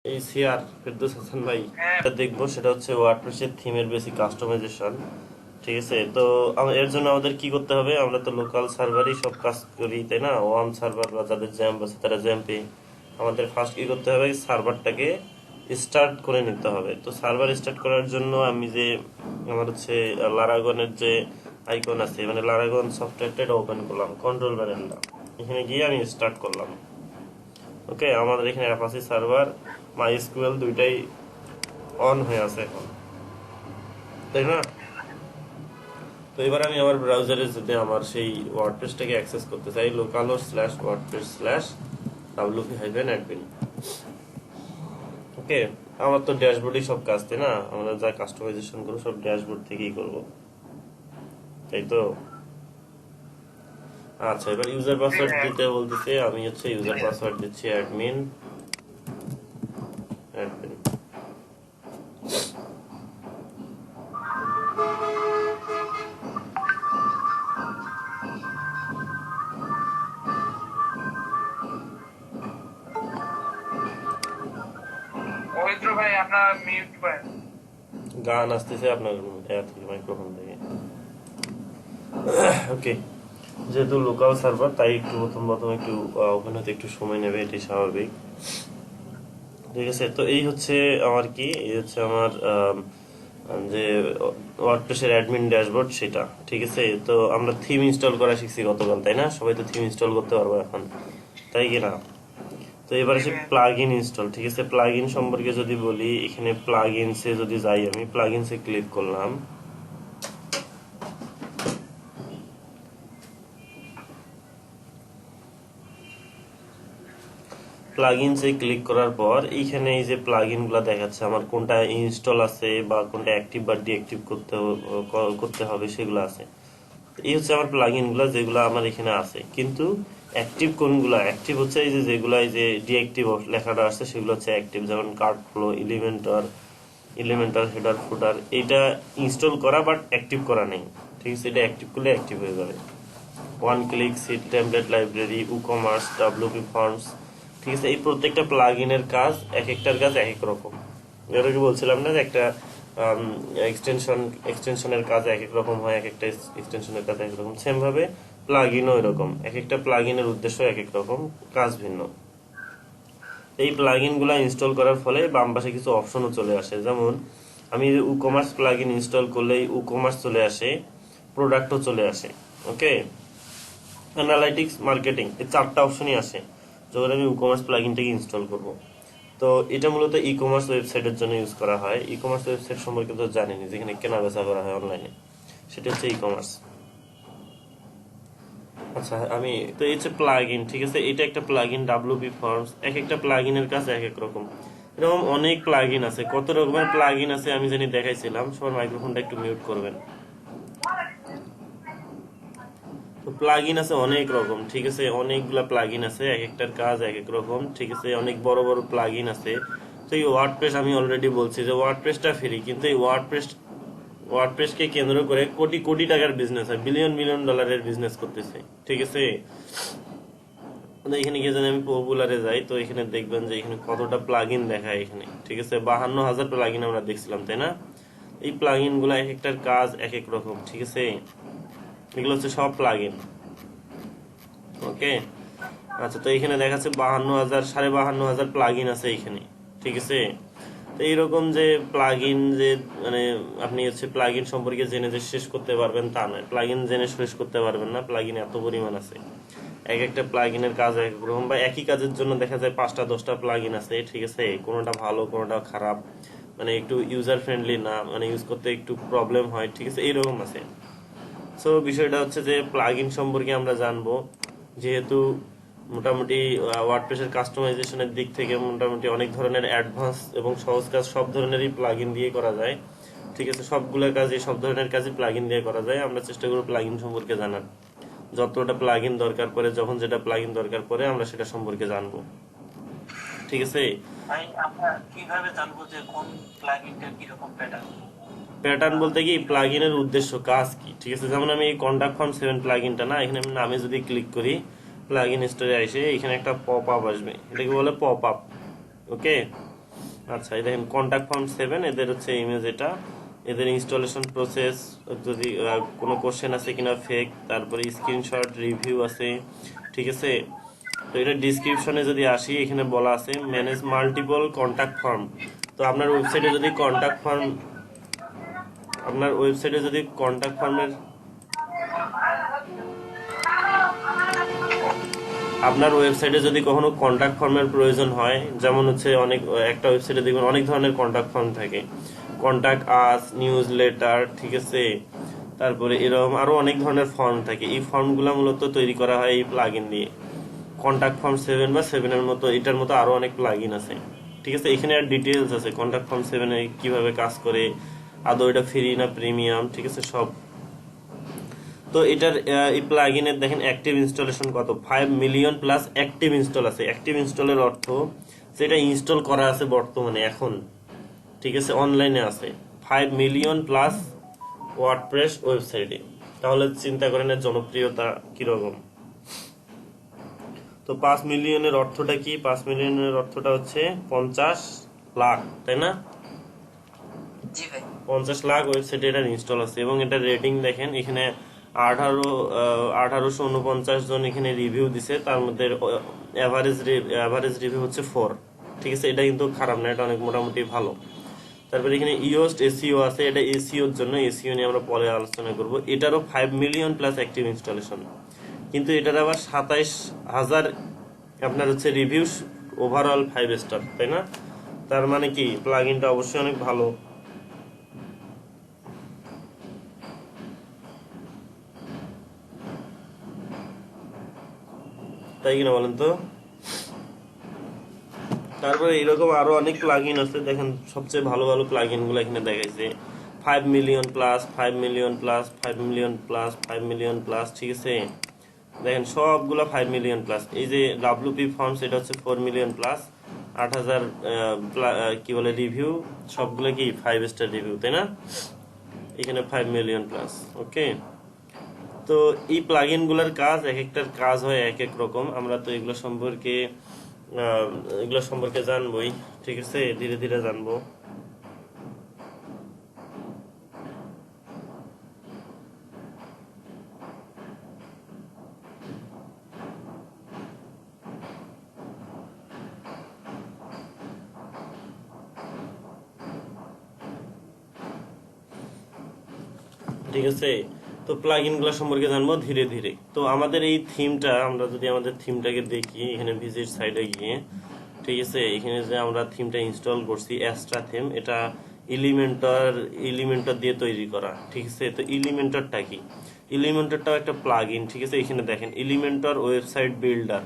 এই সিআর ফেরদৌস হাসান ভাই এটা দেখবো, সেটা হচ্ছে ওয়ার্ডপ্রেসের থিমের বেসিক কাস্টমাইজেশন। ঠিক আছে, তো এর জন্য আমাদের কি করতে হবে? আমরা তো লোকাল সার্ভারই সব কাজ করি, তাই না? ওয়ার্ম সার্ভার বা যাদের জ্যাম্প আছে তারা জ্যাম্পে। আমাদের ফার্স্ট কি করতে হবে? সার্ভারটাকে স্টার্ট করে নিতে হবে। তো সার্ভার স্টার্ট করার জন্য আমি যে আমার হচ্ছে লারাগনের যে আইকন আছে, মানে লারাগন সফটওয়্যারটা ওপেন করলাম কন্ট্রোল প্যানেলটা, এখানে গিয়ে আমি স্টার্ট করলাম। ওকে, আমাদের এখানে অ্যাপাচি সার্ভার মাইএসকিউএল দুইটাই অন হয়ে আছে এখন, তাই না? তো এবার আমি আমার ব্রাউজারে যদি আমার সেই ওয়ার্ডপ্রেসটাকে অ্যাক্সেস করতে চাই, localhost/wordpress/wp-admin। ওকে, আমার তো ড্যাশবোর্ডেই সব কাজ, তাই না? আমরা যা কাস্টমাইজেশন করবো সব ড্যাশবোর্ড থেকেই করব, তাই তো? আচ্ছা, এবার ইউজার পাসওয়ার্ড দিতে বলতেছে, আমি হচ্ছে ইউজার পাসওয়ার্ড দিচ্ছি অ্যাডমিন অ্যাডমিন। পবিত্র ভাই আপনার মিউট করেন। গান আসতেছে আপনার মাইক্রোফোন থেকে। ওকে, যেহেতু লোকাল সার্ভার তাই একটু প্রথম প্রথম একটু ওপেন হতে একটু সময় নেবে, এটি স্বাভাবিক। ঠিক আছে, তো এই হচ্ছে আমার কি, এই হচ্ছে আমার যে ওয়ার্ডপ্রেসের অ্যাডমিন ড্যাশবোর্ড সেটা। ঠিক আছে, তো আমরা থিম ইনস্টল করা শিখছি গতকাল, তাই না? সবাই তো থিম ইনস্টল করতে পারবো এখন, তাই কি না? তো এবার আসে প্লাগ ইন ইনস্টল। ঠিক আছে, প্লাগ ইন সম্পর্কে যদি বলি, এখানে প্লাগ ইনসে যদি যাই, আমি প্লাগ ইনসে ক্লিক করলাম। প্লাগইনসে ক্লিক করার পর এইখানে এই যে প্লাগইন গুলা দেখাচ্ছে আমার কোনটা ইনস্টল আছে বা কোনটা অ্যাক্টিভ বা ডিঅ্যাক্টিভ করতে হবে সেগুলো আছে। এই হচ্ছে আমার প্লাগইন গুলা যেগুলো আমার এখানে আছে, কিন্তু অ্যাক্টিভ কোনগুলা? অ্যাক্টিভ হচ্ছে এই যে যেগুলো এই যে ডিঅ্যাক্টিভ লেখাটা আছে সেগুলো হচ্ছে অ্যাক্টিভ, যেমন কার্ড ফ্লো, এলিমেন্টার হেডার ফুটার। এইটা ইনস্টল করা বাট অ্যাক্টিভ করা নেই। ঠিক আছে, এটা অ্যাক্টিভ করলে অ্যাক্টিভ হয়ে যাবে। One click sit template library, WooCommerce, WP forms. ঠিক আছে, এই প্রত্যেকটা প্লাগইনের কাজ এক একটার কাজ এক এক রকম। যেটা কি বলছিলাম না যে একটা এক্সটেনশনের কাজ এক এক রকম হয়, এক একটা এক্সটেনশনের কাজ এক এক রকম, সেম ভাবে প্লাগইনও এরকম, এক একটা প্লাগইনের উদ্দেশ্য এক এক রকম, কাজ ভিন্ন। এই প্লাগইন গুলা ইনস্টল করার ফলে বাম পাশে কিছু অপশনও চলে আসে, যেমন আমি উকমার্স প্লাগইন ইনস্টল করলে উকমার্স চলে আসে, প্রোডাক্টও চলে আসে। ওকে, অ্যানালাইটিক্স, মার্কেটিং, এই চারটা অপশনই আসে যখন আমি ইকমার্স প্লাগইনটাকে ইনস্টল করব। তো এটা মূলত ই কমার্স ওয়েবসাইটের জন্য ইউজ করা হয়। ই কমার্স ওয়েবসাইট সম্পর্কে তো জানেনি, যেখানে কেনা বেচা করা হয় অনলাইনে, সেটা হচ্ছে ই কমার্স। আচ্ছা, আমি তো এই হচ্ছে প্লাগইন। ঠিক আছে, এটা একটা প্লাগইন, ডাব্লিউপি ফর্মস। এক একটা প্লাগইনের কাছে এক এক রকম, এরকম অনেক প্লাগইন আছে। কত রকমের প্লাগইন আছে আমি জানি দেখাইছিলাম। সবার মাইক্রোফোনটা একটু মিউট করবেন। তো প্লাগইন আছে অনেক রকম। ঠিক আছে, অনেকগুলা প্লাগইন আছে, এক একটার কাজ এক এক রকম। ঠিক আছে, অনেক বড় বড় প্লাগইন আছে। তো এই ওয়ার্ডপ্রেস, আমি অলরেডি বলছি যে ওয়ার্ডপ্রেসটা ফ্রি, কিন্তু এই ওয়ার্ডপ্রেসকে কেন্দ্র করে কোটি কোটি টাকার বিজনেস হয়, বিলিয়ন বিলিয়ন ডলারের বিজনেস করতেছে। ঠিক আছে, এখানে গিয়ে যদি আমি পপুলারে যাই, তো এখানে দেখবেন যে এখানে কতটা প্লাগইন দেখায় এখানে। ঠিক আছে, 52,000 প্লাগইন আমরা দেখছিলাম, তাই না? এই প্লাগইন গুলা এক একটার কাজ এক এক রকম। ঠিক আছে, এগুলো হচ্ছে সব প্লাগইন। ওকে, আচ্ছা, তো এখানে দেখাচ্ছে 52,000, 52,500 প্লাগইন আছে এখানে। ঠিক আছে, তো এইরকম যে প্লাগইন যে মানে আপনি হচ্ছে প্লাগইন সম্পর্কে জেনে যে শেষ করতে পারবেন তা নয়, প্লাগইন জেনে শেষ করতে পারবেন না, প্লাগইন এত পরিমাণ আছে। এক একটা প্লাগইনের কাজ এক এক রকম, বা একই কাজের জন্য দেখা যায় 5টা 10টা প্লাগইন আছে। ঠিক আছে, কোনোটা ভালো কোনোটা খারাপ, মানে একটু ইউজার ফ্রেন্ডলি না, মানে ইউজ করতে একটু প্রবলেম হয়। ঠিক আছে, এইরকম আছে। সো বিষয়টা হচ্ছে যে প্লাগইন সম্পর্কে আমরা জানবো, যেহেতু মোটামুটি ওয়ার্ডপ্রেসের কাস্টমাইজেশনের দিক থেকে মোটামুটি অনেক ধরনের অ্যাডভান্স এবং সহজ কাজ সব ধরনেরই প্লাগইন দিয়ে করা যায়। ঠিক আছে, সবগুলো কাজই, সব ধরনের কাজই প্লাগইন দিয়ে করা যায়। আমরা চেষ্টা করব প্লাগইন সম্পর্কে জানার, যতটা প্লাগইন দরকার পড়ে, যখন যেটা প্লাগইন দরকার পড়ে আমরা সেটা সম্পর্কে জানবো। ঠিক আছে, ভাই আমরা কিভাবে জানবো যে কোন প্লাগইনটা কিরকম প্যাটার্ন? প্যাটার্ন বলতে কি প্লাগইনের উদ্দেশ্য কাজ কি। ঠিক আছে, যেমন আমি কন্টাক্ট ফর্ম 7 প্লাগইনটা না, এখানে আমি নামে যদি ক্লিক করি, প্লাগইন স্টোরে এসে এখানে একটা পপ আপ আসবে, এটাকে বলে পপ আপ। ওকে, আচ্ছা, এই দেখেন কন্টাক্ট ফর্ম 7, এদের হচ্ছে ইমেজ এটা, এদের ইনস্টলেশন প্রসেস, যদি কোনো কোশ্চেন আছে কিনা ফেক, তারপরে স্ক্রিনশট রিভিউ আছে, ঠিক আছে। তো এটা ডিসক্রিপশনে যদি আসি, এখানে বলা আছে ম্যানেজ মাল্টিপল কন্টাক্ট ফর্ম। তো আপনার ওয়েবসাইটে যদি কন্টাক্ট ফর্মের আপনার ওয়েবসাইটে যদি কখনো কন্টাক্ট ফর্মের প্রয়োজন হয়, যেমন হচ্ছে একটা ওয়েবসাইটে দেখবেন অনেক ধরনের কন্টাক্ট ফর্ম থাকে, কন্টাক্ট আস, নিউজ লেটার, ঠিক আছে, তারপরে এরকম আরো অনেক ধরনের ফর্ম থাকে। এই ফর্মগুলো মূলত তৈরি করা হয় এই প্লাগইন দিয়ে। কন্টাক্ট ফর্ম 7 বা 7 এর মতো, এটার মতো আরো অনেক প্লাগইন আছে, ঠিক আছে। এখানে আর ডিটেইলস আছে কন্টাক্ট ফর্ম 7 এ কিভাবে কাজ করে, আদৌ এটা ফ্রি না প্রিমিয়াম, ঠিক আছে, সব। তো এটার এই প্লাগইনের দেখেন অ্যাক্টিভ ইনস্টলেশন কত, 5 মিলিয়ন প্লাস অ্যাক্টিভ ইনস্টল আছে। অ্যাক্টিভ ইনস্টলের অর্থ যেটা ইনস্টল করা আছে বর্তমানে এখন, ঠিক আছে, অনলাইনে আছে 5 মিলিয়ন প্লাস ওয়ার্ডপ্রেস ওয়েবসাইটে। তাহলে চিন্তা করেন এর জনপ্রিয়তা কিরকম। তো 5 মিলিয়নের অর্থটা কি? 5 মিলিয়নের অর্থটা হচ্ছে 50 লাখ, তাই না? জি ভাই। 50 লাখ ওয়েবসাইটে এটা ইনস্টল আছে, এবং এটা রেটিং দেখেন এখানে 1849 জন এখানে রিভিউ দিছে, তার মধ্যে এভারেজ রিভিউ হচ্ছে 4, ঠিক আছে। এটা কিন্তু খারাপ না, এটা অনেক মোটামুটি ভালো। তারপরে এখানে ইয়োস্ট এসইও আছে, এটা এসইওর জন্য, এসইও নিয়ে আমরা পরে আলোচনা করব। এটারও 5 মিলিয়ন প্লাস অ্যাক্টিভ ইনস্টলেশন, কিন্তু এটার আবার 27,000 আপনার হচ্ছে রিভিউ, ওভারঅল 5 স্টার, তাই না? তার মানে কি প্লাগইনটা অবশ্যই অনেক ভালো, তাই কিনা বলেন তো? তারপরে এরকম আরো অনেক প্লাগইন আছে, দেখেন সবচেয়ে ভালো ভালো প্লাগইন গুলো এখানে দেখাইছে। 5 million plus, 5 million plus, 5 million plus, 5 million plus, ঠিক আছে। দেখেন সবগুলো 5 মিলিয়ন প্লাস। এই যে ডাব্লিউপি ফর্মস, এটা হচ্ছে 4 মিলিয়ন প্লাস, 8,000 কি বলে রিভিউ, সবগুলো কি 5 স্টার রিভিউ, তাই না? এখানে 5 মিলিয়ন প্লাস, ওকে। তো এই প্লাগইন গুলার কাজ, এক একটার কাজ হয় এক এক রকম। আমরা তো এগুলো সম্পর্কে জানবোই, ঠিক আছে, ধীরে ধীরে জানবো। ঠিক আছে, তো প্লাগইন গুলো সম্পর্কে জানবো ধীরে ধীরে। তো আমাদের এই থিমটা, আমরা যদি আমাদের থিমটাকে দেখি এখানে ভিজিট সাইটে গিয়ে, ঠিক আছে, এখানে যে আমরা থিমটা ইনস্টল করছি অ্যাস্ট্রা থিম, এটা এলিমেন্টর দিয়ে তৈরি করা, ঠিক আছে। তো এলিমেন্টরটা কি? এলিমেন্টরটাও একটা প্লাগইন, ঠিক আছে। এখানে দেখেন এলিমেন্টর ওয়েবসাইট বিল্ডার।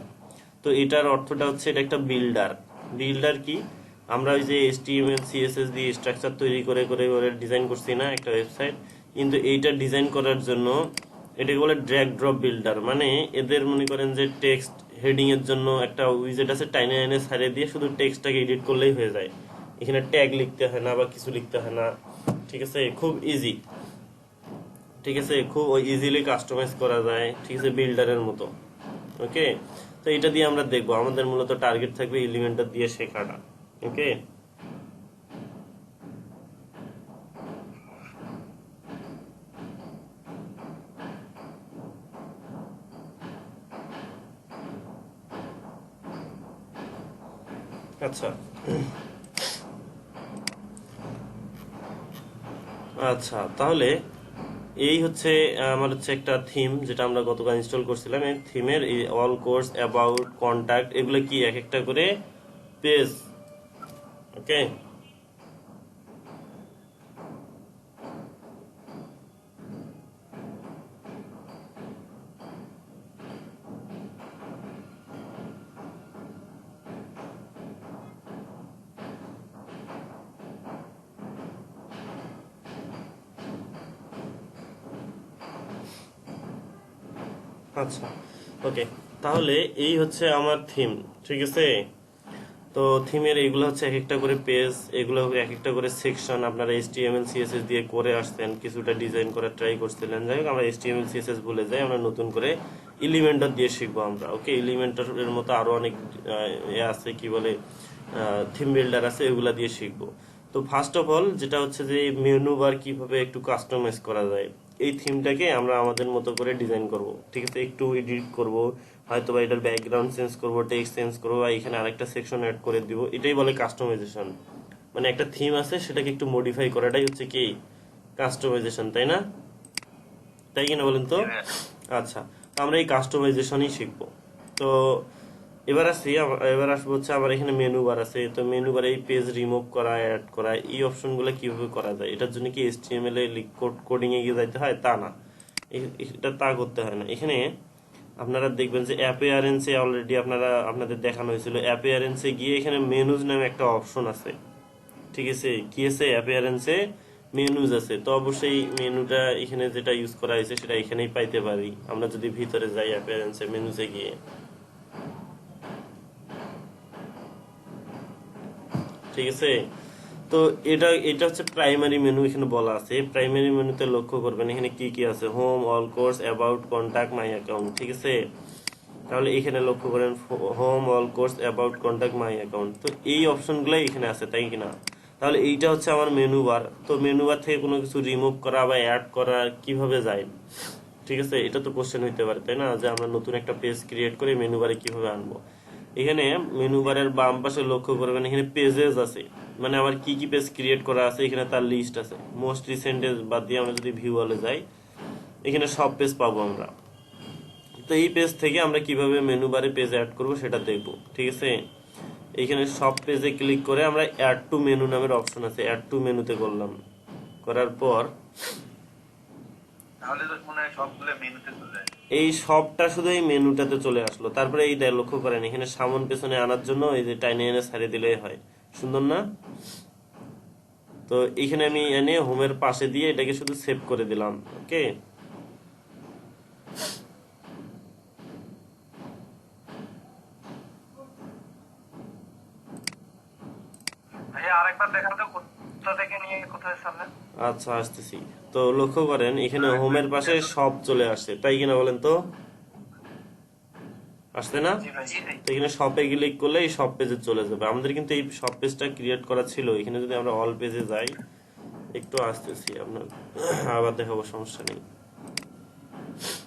তো এটার অর্থটা হচ্ছে এটা একটা বিল্ডার কি? আমরা ওই যে HTML CSS দিয়ে স্ট্রাকচার তৈরি করে করে করে ডিজাইন করছি না একটা ওয়েবসাইট, কিন্তু এইটা ডিজাইন করার জন্য এটাকে বলে ড্র্যাগ ড্রপ বিল্ডার। মানে এদের মনে করেন যে টেক্সট হেডিং এর জন্য একটা উইজেট আছে, টাইনে টাইনে ছাড়িয়ে দিয়ে শুধু টেক্সটটাকে এডিট করলেই হয়ে যায়। এখানে ট্যাগ লিখতে হয় না বা কিছু লিখতে হয় না, ঠিক আছে, খুব ইজি, ঠিক আছে, খুব ইজিলি কাস্টমাইজ করা যায়, ঠিক আছে, বিল্ডারের মতো, ওকে। তো এটা দিয়ে আমরা দেখবো, আমাদের মূলত টার্গেট থাকবে এলিমেন্টর দিয়ে শেখাটা, ওকে। আচ্ছা আচ্ছা, তাহলে এই হচ্ছে আমার হচ্ছে একটা থিম যেটা আমরা গতকাল ইনস্টল করছিলাম। এই থিমের এই অল কোর্স, অ্যাবাউট, কন্টাক্ট, এগুলো কি এক একটা করে পেজ, ওকে। আচ্ছা, ওকে, তাহলে এই হচ্ছে আমার থিম, ঠিক আছে। তো থিমের এগুলো হচ্ছে এক একটা করে পেজ, এগুলো এক একটা করে সেকশন। আপনারা HTML CSS দিয়ে করে আসছেন, কিছুটা ডিজাইন করার ট্রাই করছিলেন, যাই হোক আমরা HTML CSS ভুলে যাই, আমরা নতুন করে এলিমেন্টর দিয়ে শিখবো আমরা, ওকে। এলিমেন্টর এর মতো আরো অনেক আছে, কি বলে থিম বিল্ডার আছে এগুলা দিয়ে শিখবো। তো ফার্স্ট অফ অল যেটা হচ্ছে যে মেনু বার কিভাবে একটু কাস্টমাইজ করা যায়, এই থিমটাকে আমরা আমাদের মতো করে ডিজাইন করব, ঠিক আছে। একটু এডিট করব, হয়তো বা এটার ব্যাকগ্রাউন্ড চেঞ্জ করব, টেক্সট চেঞ্জ করবো, বা এখানে আরেকটা সেকশন অ্যাড করে দিব, এটাই বলে কাস্টমাইজেশন। মানে একটা থিম আছে সেটাকে একটু মডিফাই করাটাই হচ্ছে কি কাস্টমাইজেশন, তাই না? তাই কিনা বলেন তো? আচ্ছা, তো আমরা এই কাস্টমাইজেশনই শিখবো। তো এবার আসবো হচ্ছে আমার এখানে মেনু বার আছে। তো মেনু বারে এই পেজ রিমুভ করা, অ্যাড করা, এই অপশনগুলো কিভাবে করা যায়, এটার জন্য কি HTML এ কোডিং এ গিয়ে যাইতে হয়? তা না, এটা তা করতে হয় না। এখানে আপনারা দেখবেন যে অ্যাপিয়ারেন্সে অলরেডি আপনাদের দেখানো হয়েছিল। অ্যাপিয়ারেন্সে গিয়ে এখানে মেনুজ নামে একটা অপশন আছে, ঠিক আছে। কি আছে? অ্যাপিয়ারেন্সে মেনুজ আছে। তো অবশ্যই মেনুটা এখানে যেটা ইউজ করা হয়েছে সেটা এখানেই পাইতে পারি আমরা যদি ভিতরে যাই অ্যাপিয়ারেন্সে মেনুজে গিয়ে, ঠিক আছে। তো এটা হচ্ছে প্রাইমারি মেনু, এখানে বলা আছে। প্রাইমারি মেনুতে লক্ষ্য করবেন এখানে কি কি আছে, home, all course, about, contact, my account, ঠিক আছে। তাহলে এখানে লক্ষ্য করেন home, all course, about, contact, my account. তো এই অপশনগুলাই এখানে আছে, তাই কিনা? তাহলে এইটা হচ্ছে আমার মেনু বার। তো মেনু বার থেকে কোনো কিছু রিমুভ করা বা অ্যাড করা কিভাবে যায়, ঠিক আছে, এটা তো কোশ্চেন হইতে পারে, তাই না? যে আমরা নতুন একটা পেজ ক্রিয়েট করে মেনু বারে কিভাবে আনবো। এখানে মেনু বারের বাম পাশে লক্ষ্য করবেন এখানে পেজেস আছে, মানে আমার কি কি পেজ ক্রিয়েট করা আছে এখানে তার লিস্ট আছে। মোস্ট রিসেন্ট বাদ দিয়ে আমরা যদি ভিউ ওয়ালে যাই এখানে সব পেজ পাবো আমরা। তো এই পেজ থেকে আমরা কিভাবে মেনু বারে পেজ অ্যাড করব সেটা দেখব, ঠিক আছে। এখানে সব পেজে ক্লিক করে আমরা অ্যাড টু মেনু নামের অপশন আছে, অ্যাড টু মেনুতে করলাম। করার পর তাহলে তো মনে হয় সবগুলো মেনুতে চলে যায়। এই সবটা শুধু এই মেনুটাতে চলে আসলো। তারপরে এই লক্ষ্য করেন এখানে সামন পেছনে আনার জন্য এই যে টাইনে এনে ছাড়িয়ে দিলেই হয়, সুন্দর না? তো এখানে আমি এনে হোমের পাশে দিয়ে এটাকে শুধু সেভ করে দিলাম, ওকে। ভাইয়া আরেকবার দেখান তো কোথা থেকে নিয়ে কোথায় সামনে। আচ্ছা, আসতেছি। তো লক্ষ্য করেন এখানে হোমের পাশে সব চলে আসছে, তাই কিনা বলেন তো? আসছে না? জি ভাই। তো এখানে শপে ক্লিক করলে এই সব পেজে চলে যাবে। আমাদের কিন্তু এই সব পেজটা ক্রিয়েট করা ছিল। এখানে যদি আমরা অল পেজে যাই, একটু আসতেছি, আপনার আবার দেখাবো, সমস্যা নেই।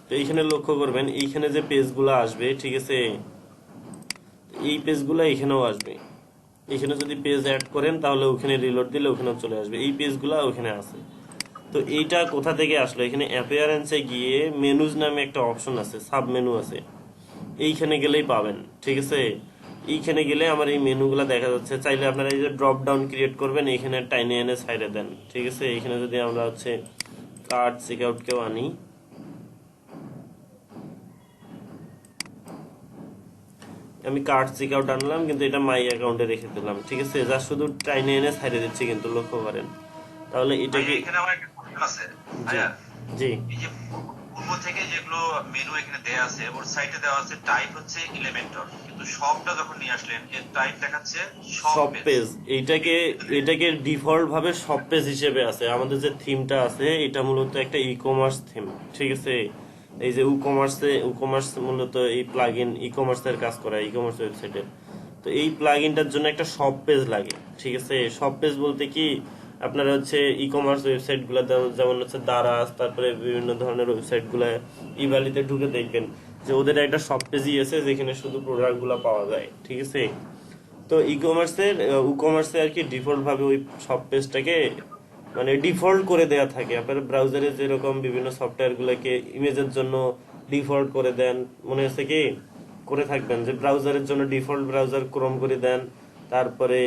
তো এইখানে লক্ষ্য করবেন এইখানে যে পেজগুলো আসবে, ঠিক আছে, এই পেজগুলো এখানেও আসবে। এখানে যদি পেজ অ্যাড করেন তাহলে ওখানে রিলোড দিলে ওখানেও চলে আসবে, এই পেজগুলো ওখানে আছে। তো এইটা কোথা থেকে আসলো? এখানে অ্যাপিয়ারেন্সে গিয়ে মেনুজ নামে একটা অপশন আছে, সাব মেনু আছে, এইখানে গেলেই পাবেন, ঠিক আছে। এইখানে গেলে আমার এই মেনুগুলো দেখা যাচ্ছে। চাইলে আপনারা এই যে ড্রপ ডাউন ক্রিয়েট করবেন, এখানে টাইনে এনে সাইডে দেন, ঠিক আছে। এখানে যদি আমরা হচ্ছে কার্ড চেকআউট কেউ আনি, আমি কার্ড চেকআউট আনলাম কিন্তু এটা মাই অ্যাকাউন্টে রেখে দিলাম, ঠিক আছে। যা শুধু টাইনে এনে সাইডে দিচ্ছি, কিন্তু লক্ষ্য করেন। তাহলে এটা ভাইয়া, কি? এখানে আমার একটা প্রশ্ন আছে জি ভাইয়া। জি এই যে পূর্ব থেকে যেগুলো মেনু এখানে দেয়া আছে, ওর সাইটে দেওয়া আছে টাইপ হচ্ছে ইলেমেন্টর, কিন্তু সবটা যখন নিয়ে আসলেন এর টাইপ দেখাচ্ছে সব সব পেজ। পেজ। এটাকে ডিফল্ট ভাবে সব পেজ হিসেবে আছে। আমাদের যে থিমটা আছে এটা মূলত একটা ই কমার্স থিম, ঠিক আছে। এই যে ই কমার্স মূলত এই প্লাগইন ই কমার্সের কাজ করে, ই কমার্স ওয়েবসাইটের। তো এই প্লাগইনটার জন্য একটা সব পেজ লাগে, ঠিক আছে। সব পেজ বলতে কি, আপনারা হচ্ছে ই কমার্স ওয়েবসাইট গুলা যেমন হচ্ছে দারাজ, তারপরে বিভিন্ন ধরনের ওয়েবসাইট গুলা ইবালিতে ঢুকে দেখবেন যে ওদের একটা সব পেজই আছে যেখানে শুধু প্রোডাক্ট গুলা পাওয়া যায়, ঠিক আছে। তো ই কমার্সে আর কি ডিফল্ট ভাবে ওই সব পেজটাকে মানে ডিফল্ট করে দেয়া থাকে। আপনার ব্রাউজারে যেরকম বিভিন্ন সফটওয়্যার গুলোকে ইমেজের জন্য ডিফল্ট করে দেন, মনে আছে কি করে থাকবেন যে ব্রাউজারের জন্য ডিফল্ট ব্রাউজার ক্রোম করে দেন, তারপরে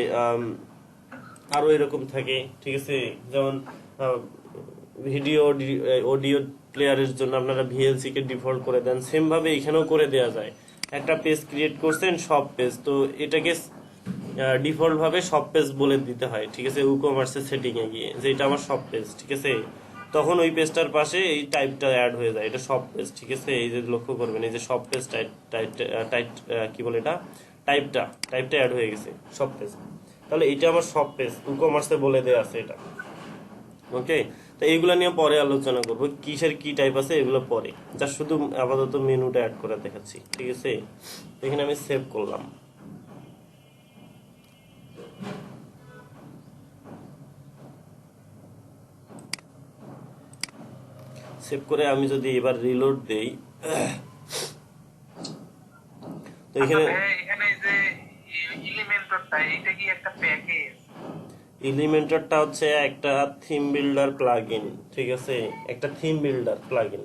আরো এরকম থাকে, ঠিক আছে। যেমন ভিডিও অডিও প্লেয়ারের জন্য আপনারা ভিএলসি কে ডিফল্ট করে দেন, সেম ভাবে এখানেও করে দেয়া যায়। একটা পেজ ক্রিয়েট করছেন সব পেজ, তো এটাকে ডিফল্ট ভাবে সব পেজ বলে দিতে হয়, ঠিক আছে। ই কমার্সের সেটিং এ গিয়ে যে এটা আমার সব পেজ, ঠিক আছে, তখন ওই পেজটার পাশে এই টাইপটা অ্যাড হয়ে যায়, এটা সব পেজ, ঠিক আছে। এই যে লক্ষ্য করবেন এই যে সব পেজ টাইপ কি বলে এটা টাইপটা অ্যাড হয়ে গেছে সব পেজ। তাহলে এটা আমার সব পেজ ই কমার্সে বলে দেয়া আছে এটা, ওকে। তো এইগুলা নিয়ে পরে আলোচনা করবো, কিসের কি টাইপ আছে এগুলো পরে, যা শুধু আপাতত মেনুটা অ্যাড করে দেখাচ্ছি, ঠিক আছে। এখানে আমি সেভ করলাম। সেভ করে আমি যদি এবার রিলোড দেই, তো এখানে এখানে যে এলিমেন্টরটা এটা কি একটা প্যাকেজ? এলিমেন্টরটা হচ্ছে একটা থিম বিল্ডার প্লাগইন, ঠিক আছে, একটা থিম বিল্ডার প্লাগইন,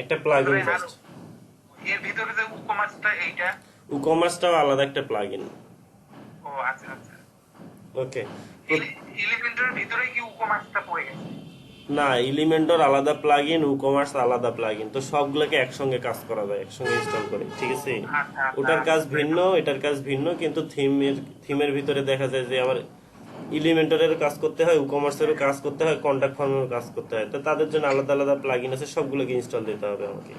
একটা প্লাগইন জাস্ট। এর ভিতরে যে ই-কমার্সটা এইটা? ই-কমার্সটাও আলাদা একটা প্লাগইন। ও আচ্ছা আচ্ছা। ওকে, এলিমেন্টরের ভিতরে কি ই-কমার্সটা পড়ে গেছে? না, এলিমেন্টর আলাদা প্লাগইন, ই-কমার্স আলাদা প্লাগইন, তো সবগুলোকে একসঙ্গে কাজ করা যায়, একসঙ্গে ইনস্টল করে, ঠিক আছে। আচ্ছা, আচ্ছা। ওটার কাজ ভিন্ন, এটার কাজ ভিন্ন, কিন্তু থিমের ভিতরে দেখা যায় যে আবার এলিমেন্টরের কাজ করতে হয়, ই-কমার্সেরও কাজ করতে হয়, কন্টাক্ট ফর্মেরও কাজ করতে হয়, তো তাদের জন্য আলাদা আলাদা প্লাগইন আছে, সবগুলোকে ইনস্টল দিতে হবে আমাকে,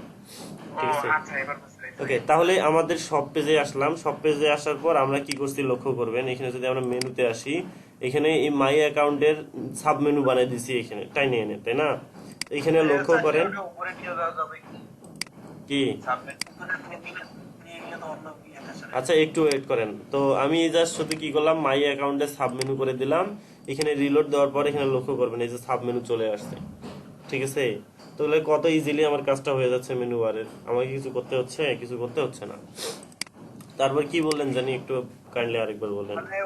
ঠিক আছে। আচ্ছা, এবার বুঝতে পেরেছি। ওকে, তাহলে আমাদের সব পেজে আসলাম। সব পেজে আসার পর আমরা কি করছি লক্ষ্য করবেন, এখানে যদি আমরা মেনুতে আসি, এখানে এই মাই অ্যাকাউন্টের সাব মেনু বানিয়ে দিছি, এখানে টাইনে এনে, তাই না। এখানে লক্ষ্য করেন উপরে নিয়ে যাওয়া যাবে কি? কি, সাবমিট। নিয়ে গেলে তো অন্য কি একটা সেটা। আচ্ছা একটু ওয়েট করেন। তো আমি জাস্ট শুধু কি করলাম, মাই অ্যাকাউন্টে সাব মেনু করে দিলাম, এখানে রিলোড দেওয়ার পর এখানে লক্ষ্য করবেন এই যে সাব মেনু চলে আসছে, ঠিক আছে। তাহলে কত ইজিলি আমার কাজটা হয়ে যাচ্ছে মেনু বারের, আমাকে কিছু করতে হচ্ছে, কিছু করতে হচ্ছে না। তারপর কি বললেন জানি, একটু কাইন্ডলি আরেকবার বললেন। মানে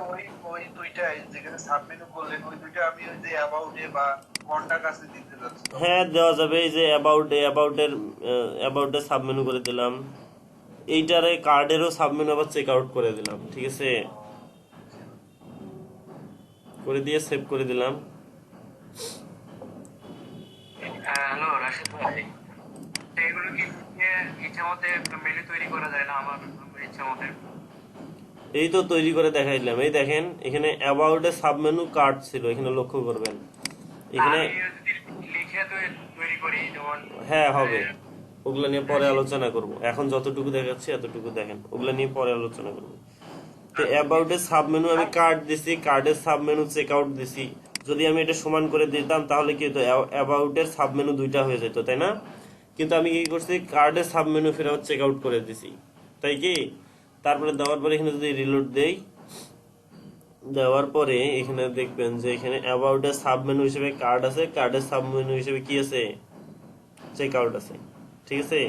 ওই দুইটা যেখানে সাবমেনু করলেন ওই দুইটা আমি ওই যে অ্যাবাউট এ বা কন্টাক্ট আছে দিতে যাচ্ছি। হ্যাঁ, দেওয়া যাবে। এই যে অ্যাবাউটের সাব মেনু করে দিলাম, এইটারে কার্ডেরও সাব মেনু আবার চেক আউট করে দিলাম, ঠিক আছে, করে দিয়ে সেভ করে দিলাম। হ্যালো রাশিদ ভাই, এগুলো কি ইচ্ছা মতে মেনু তৈরি করা যায় না? আমার ইচ্ছা মতে এই তো তৈরি করে দেখাইলাম, এই দেখেন এখানে অ্যাবাউটে সাব মেনু কার্ড ছিল, এখানে লক্ষ্য করবেন এখানে। আমি যদি লিখে তৈরি করি যেমন, হ্যাঁ হবে, ওগুলা নিয়ে পরে আলোচনা করব, এখন যতটুকু দেখাচ্ছি এতটুকু দেখেন, ওগুলা নিয়ে পরে আলোচনা করব। তো অ্যাবাউটের সাব মেনু আমি কার্ড দিছি, কার্ডের সাব মেনু চেক আউট দিছি। যদি আমি এটা সমান করে দিতাম তাহলে কি হতো, অ্যাবাউটের সাব মেনু দুইটা হয়ে যেত, তাই না। কিন্তু আমি কি করছি, কার্ডের সাব মেনু ফের আবার চেক আউট করে দিছি, তাই কি। তারপরে দেওয়ার পরে এখানে যদি রিলোড দেই, দেওয়ার পরে এখানে দেখবেন যে এখানে অ্যাবাউটের সাব মেনু হিসেবে কার্ড আছে, কার্ডের সাব মেনু হিসেবে কি আছে, চেক আউট আছে, ঠিক আছে।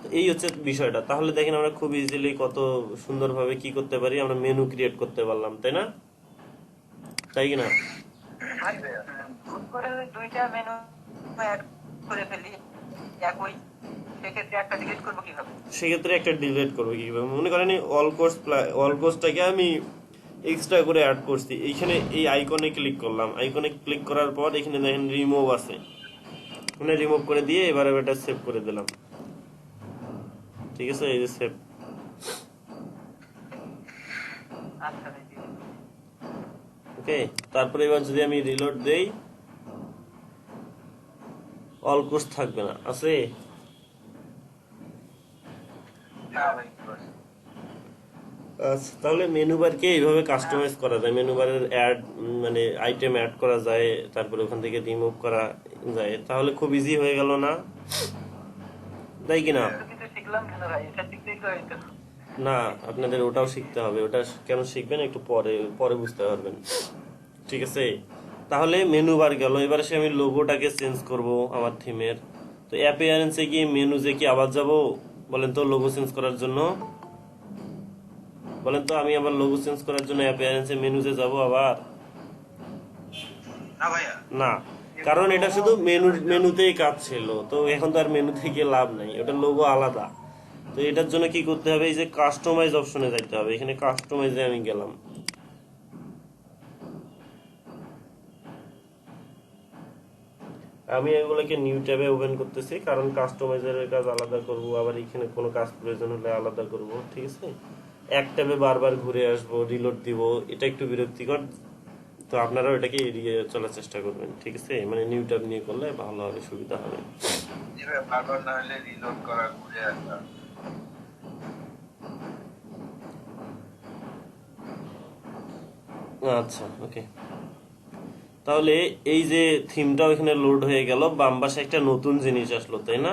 তো এই হচ্ছে বিষয়টা। তাহলে দেখেন আমরা খুব ইজিলি কত সুন্দরভাবে কি করতে পারি, আমরা মেনু ক্রিয়েট করতে পারলাম, তাই না, তাই কি না। ভুল করে ওই দুইটা মেনু অ্যাড করে ফেলি একই, সেক্ষেত্রে একটা ডিলিট করবো কিভাবে? সেক্ষেত্রে একটা ডিলিট করবো কিভাবে, মনে করেন অল কোর্সটাকে আমি এক্সট্রা করে অ্যাড করছি, এইখানে এই আইকনে ক্লিক করলাম, আইকনে ক্লিক করার পর এখানে দেখেন রিমুভ আছে, মানে রিমুভ করে দিয়ে এবার এটা সেভ করে দিলাম, ঠিক আছে, এই যে সেভ। আচ্ছা ভাই, ওকে, তারপরে এবার যদি আমি রিলোড দেই, অল কোর্স থাকবে না, আছে। আচ্ছা, তাহলে মেনু বারকে এইভাবে কাস্টমাইজ করা যায়, মেনু বারের অ্যাড মানে আইটেম অ্যাড করা যায়, তারপরে ওখান থেকে রিমুভ করা যায়, তাহলে খুব ইজি হয়ে গেল না, তাই কিনা। কিছু শিখলাম কেন ভাই? এটা শিখতেই তো হইতো। না, আপনাদের ওটাও শিখতে হবে, ওটা কেন শিখবেন একটু পরে পরে বুঝতে পারবেন, ঠিক আছে। তাহলে মেনু বার গেল, এবার সে আমি লোগোটাকে চেঞ্জ করব আমার থিমের। তো অ্যাপিয়ারেন্সে কি মেনুতে কি আবার যাব, বলেন তো, লোগো চেঞ্জ করার জন্য, বলেন তো, আমি আবার লোগো চেঞ্জ করার জন্য অ্যাপিয়ারেন্সে মেনুতে যাব আবার, না ভাইয়া, না, কারণ এটা শুধু মেনুতেই কাজ ছিল, তো এখন তো আর মেনুতে গিয়ে লাভ নাই, ওটা লোগো আলাদা। তো এটার জন্য কি করতে হবে, এই যে কাস্টমাইজ অপশনে যাইতে হবে, এখানে কাস্টমাইজে আমি গেলাম, আমি এগুলোকে নিউ ট্যাবে ওপেন করতেছি, কারণ কাস্টমাইজার কাজ আলাদা করব, আবার এখানে কোনো কাজ প্রয়োজন হলে আলাদা করব, ঠিক আছে। এক ট্যাবে বারবার ঘুরে আসবো, রিলোড দিব, এটা একটু বিরক্তিকর, তো আপনারাও এটাকে এড়িয়ে চলার চেষ্টা করবেন, ঠিক আছে, মানে নিউ ট্যাব নিয়ে করলে ভালো হবে, সুবিধা হবে। বারবার না হলে রিলোড করা, ঘুরে আসা। আচ্ছা, ওকে, তাহলে এই যে থিমটাও এখানে লোড হয়ে গেল, বাম পাশে একটা নতুন জিনিস আসলো, তাই না।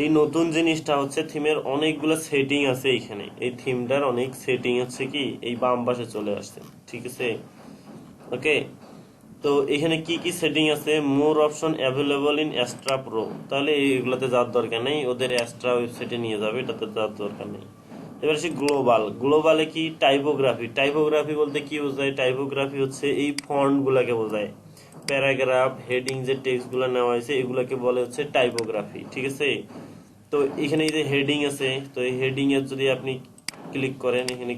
এই নতুন জিনিসটা হচ্ছে থিমের অনেকগুলো সেটিং আছে এখানে, এই থিমটার অনেক সেটিং হচ্ছে কি এই বাম পাশে চলে আসছে, ঠিক আছে, ওকে। তো এখানে কি কি সেটিং আছে, মোর option available in Astra pro, তাহলে এইগুলোতে যাওয়ার দরকার নেই, ওদের অ্যাস্ট্রা ওয়েবসাইটে নিয়ে যাবে, এটাতে যাওয়ার দরকার নেই। এবার আসি গ্লোবাল। গ্লোবালে কি টাইপোগ্রাফি, টাইপোগ্রাফি বলতে কি বোঝায়, টাইপোগ্রাফি হচ্ছে এই ফন্ট গুলাকে বোঝায়, প্যারাগ্রাফ হেডিং যে টেক্সট গুলো নেওয়া হয়েছে এগুলাকে বলে হচ্ছে টাইপোগ্রাফি, ঠিক আছে। তো এখানে এই যে হেডিং আছে, তো এই হেডিং এর যদি আপনি ক্লিক করেন, এখানে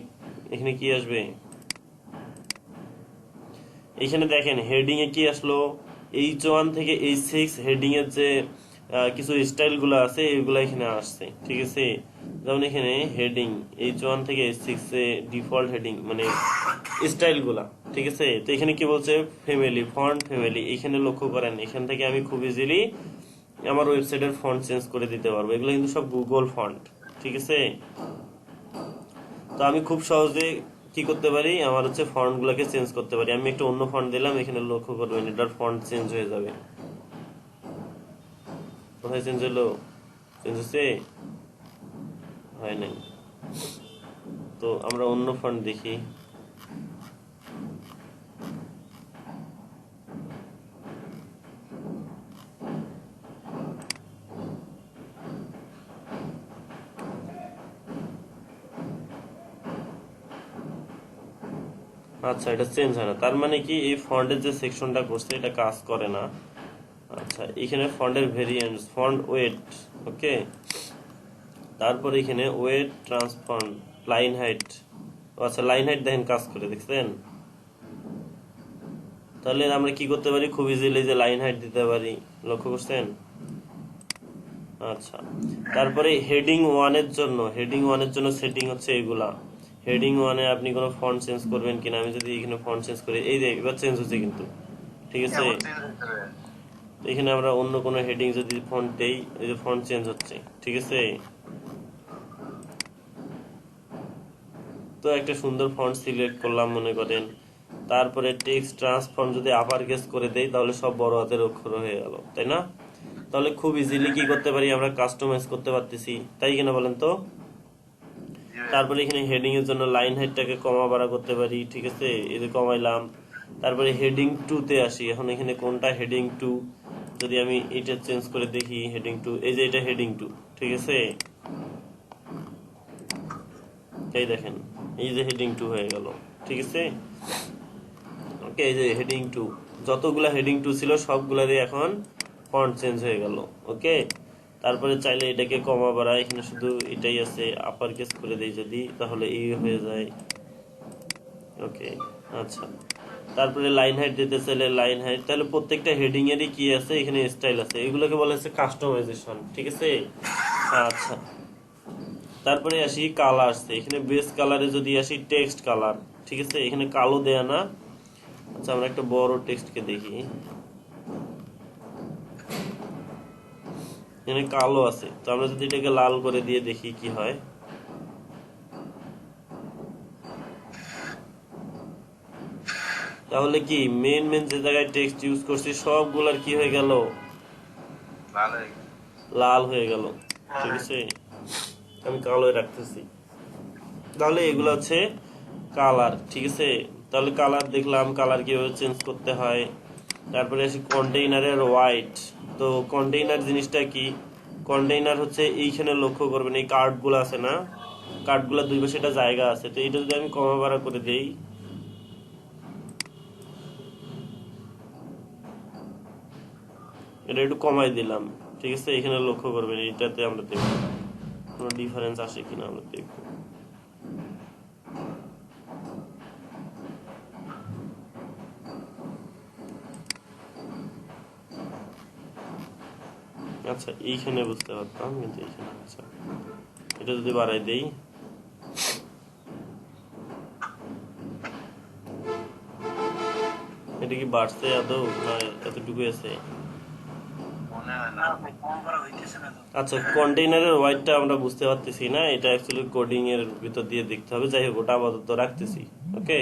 এখানে কি আসবে, এখানে দেখেন হেডিং এ কি আসলো, H1 থেকে H6 হেডিং এর যে কিছু স্টাইল গুলো আছে এগুলো এখানে আসছে, ঠিক আছে। যেমন এখানে হেডিং H1 থেকে H6 এ ডিফল্ট হেডিং মানে স্টাইল গুলা, ঠিক আছে। তো এখানে কি বলছে, ফ্যামিলি, ফন্ট ফ্যামিলি, এখানে লক্ষ্য করেন, এখান থেকে আমি খুব ইজিলি আমার ওয়েবসাইটের ফন্ট চেঞ্জ করে দিতে পারবো, এগুলো কিন্তু সব গুগল ফন্ট, ঠিক আছে। তো আমি খুব সহজে কি করতে পারি, আমার হচ্ছে ফন্ট গুলাকে চেঞ্জ করতে পারি। আমি একটা অন্য ফন্ট দিলাম, এখানে লক্ষ্য করবেন এটার ফন্ট চেঞ্জ হয়ে যাবে। কোথায় চেঞ্জ হলো, চেঞ্জ হচ্ছে, হয় নাই। তো আমরা অন্য ফন্ট দেখি, আচ্ছা এটা চেঞ্জ হয় না, তার মানে কি এই ফন্টের যে সেকশনটা করছে এটা কাজ করে না। আচ্ছা এখানে ফন্টের ভেরিয়েন্টস, ফন্ট ওয়েট, ওকে, তারপর এখানে ওয়েট ট্রান্সফর্ম, লাইন হাইট, আচ্ছা লাইন হাইট দেখেন কাজ করে, দেখছেন। তাহলে আমরা কি করতে পারি, খুব ইজিলি যে লাইন হাইট দিতে পারি, লক্ষ্য করছেন। আচ্ছা তারপরে হেডিং 1 এর জন্য, হেডিং 1 এর জন্য সেটিং হচ্ছে এগুলা। হেডিং 1 এ আপনি কোনো ফন্ট চেঞ্জ করবেন কিনা, আমি যদি এখানে ফন্ট চেঞ্জ করি, এই যে এবার চেঞ্জ হচ্ছে কিন্তু, ঠিক আছে। তো এখানে আমরা অন্য কোনো হেডিং যদি ফন্ট দেই, এই যে ফন্ট চেঞ্জ হচ্ছে, ঠিক আছে। তো একটা সুন্দর ফন্ট সিলেক্ট করলাম মনে করেন, তারপরে টেক্সট ট্রান্সফর্ম যদি আপার কেস করে দেই তাহলে সব বড় হাতের অক্ষর হয়ে গেল, তাই না। তাহলে খুব ইজিলি কি করতে পারি, আমরা কাস্টমাইজ করতে পারতেছি, তাই কিনা বলেন তো। তারপরে এখানে হেডিং এর জন্য লাইন হাইটটাকে কমা বাড়া করতে পারি, ঠিক আছে, এই যে কমাইলাম। তারপরে হেডিং 2 তে আসি, এখন এখানে কোনটা হেডিং 2, যদি আমি এটা চেঞ্জ করে দেখি, হেডিং 2, এই যে এটা হেডিং 2, ঠিক আছে। এই দেখেন এই যে হেডিং 2 হয়ে গেল, ঠিক আছে। ওকে, এই যে হেডিং 2, যতগুলা হেডিং 2 ছিল সবগুলারই এখন ফন্ট চেঞ্জ হয়ে গেল, ওকে। তারপরে চাইলে এটাকে কমা বাড়া, এখানে শুধু এটাই আছে, আপার কেস করে দেই যদি, তাহলে এই হয়ে যায়, ওকে। আচ্ছা তারপরে লাইন হাইট দিতে চাইলে লাইন হাইট, তাহলে প্রত্যেকটা হেডিং এরই কি আছে, এখানে স্টাইল আছে, এগুলোকে বলা হচ্ছে কাস্টমাইজেশন, ঠিক আছে। আচ্ছা তারপরে আসি কালারস, এখানে বেস কালারে যদি আসি টেক্সট কালার, ঠিক আছে, এখানে কালো দেয়া না। আচ্ছা আমরা একটা বড় টেক্সটকে দেখি, এখানে কালো আছে, তো আমরা যদি এটাকে লাল করে দিয়ে দেখি কি হয়, তাহলে কি মেন যে জায়গায় টেক্সট ইউজ করছি সবগুলার কি হয়ে গেল, লাল হয়ে গেল, ঠিক আছে। আমি কালো রাখতেছি, তাহলে এগুলো হচ্ছে কালার, ঠিক আছে। তাহলে কালার দেখলাম, কালার কিভাবে চেঞ্জ করতে হয়। তারপরে আসি কন্টেইনারের হোয়াইট। তো কন্টেইনার জিনিসটা কি, কন্টেইনার হচ্ছে এইখানে লক্ষ্য করবেন এই কার্ডগুলো আছে না, কার্ডগুলো দুই পাশে একটা জায়গা আছে, তো এটা যদি আমি কমা বাড়া করে দেই, এটা একটু কমাই দিলাম, ঠিক আছে। এখানে লক্ষ্য করবেন এটাতে আমরা দেখব কোনো ডিফারেন্স আসে কিনা, আমরা দেখব। আচ্ছা এইখানে বুঝতে পারতাম, কিন্তু এইখানে আচ্ছা এটা যদি বাড়াই দেই, এটা কি বাড়ছে আদৌ না এতটুকু আছে। আচ্ছা কন্টেইনারের ওয়াইডটা আমরা বুঝতে পারতেছি না, এটা অ্যাকচুয়ালি কোডিং এর ভিতর দিয়ে দেখতে হবে, যাই হোক ওটা আপাতত রাখতেছি, ওকে।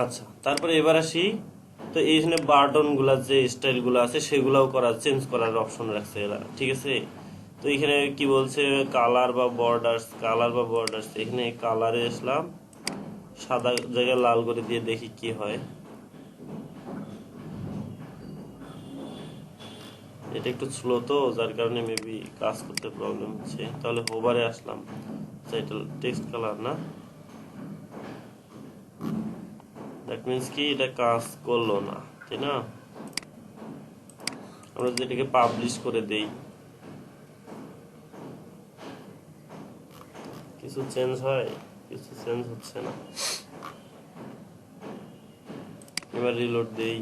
আচ্ছা তারপরে এবার আসি, তো এইখানে বাটন গুলা যে স্টাইল গুলো আছে সেগুলাও চেঞ্জ করার অপশন রাখছে এরা, ঠিক আছে। তো এখানে কি বলছে, কালার বা বর্ডার্স, এখানে কালারে আসলাম, সাদা জায়গায় লাল করে দিয়ে দেখি কি হয়, এটা একটু স্লো তো, যার কারণে মেবি কাজ করতে প্রবলেম হচ্ছে। তাহলে হোভারে আসলাম, এটা টেক্সট কালার না, দ্যাট মিন্স কি এটা কাজ করলো না, তাই না? আমরা যদি এটাকে পাবলিশ করে দেই, কিছু চেঞ্জ হয়? কিছু চেঞ্জ হচ্ছে না। এবার রিলোড দেই,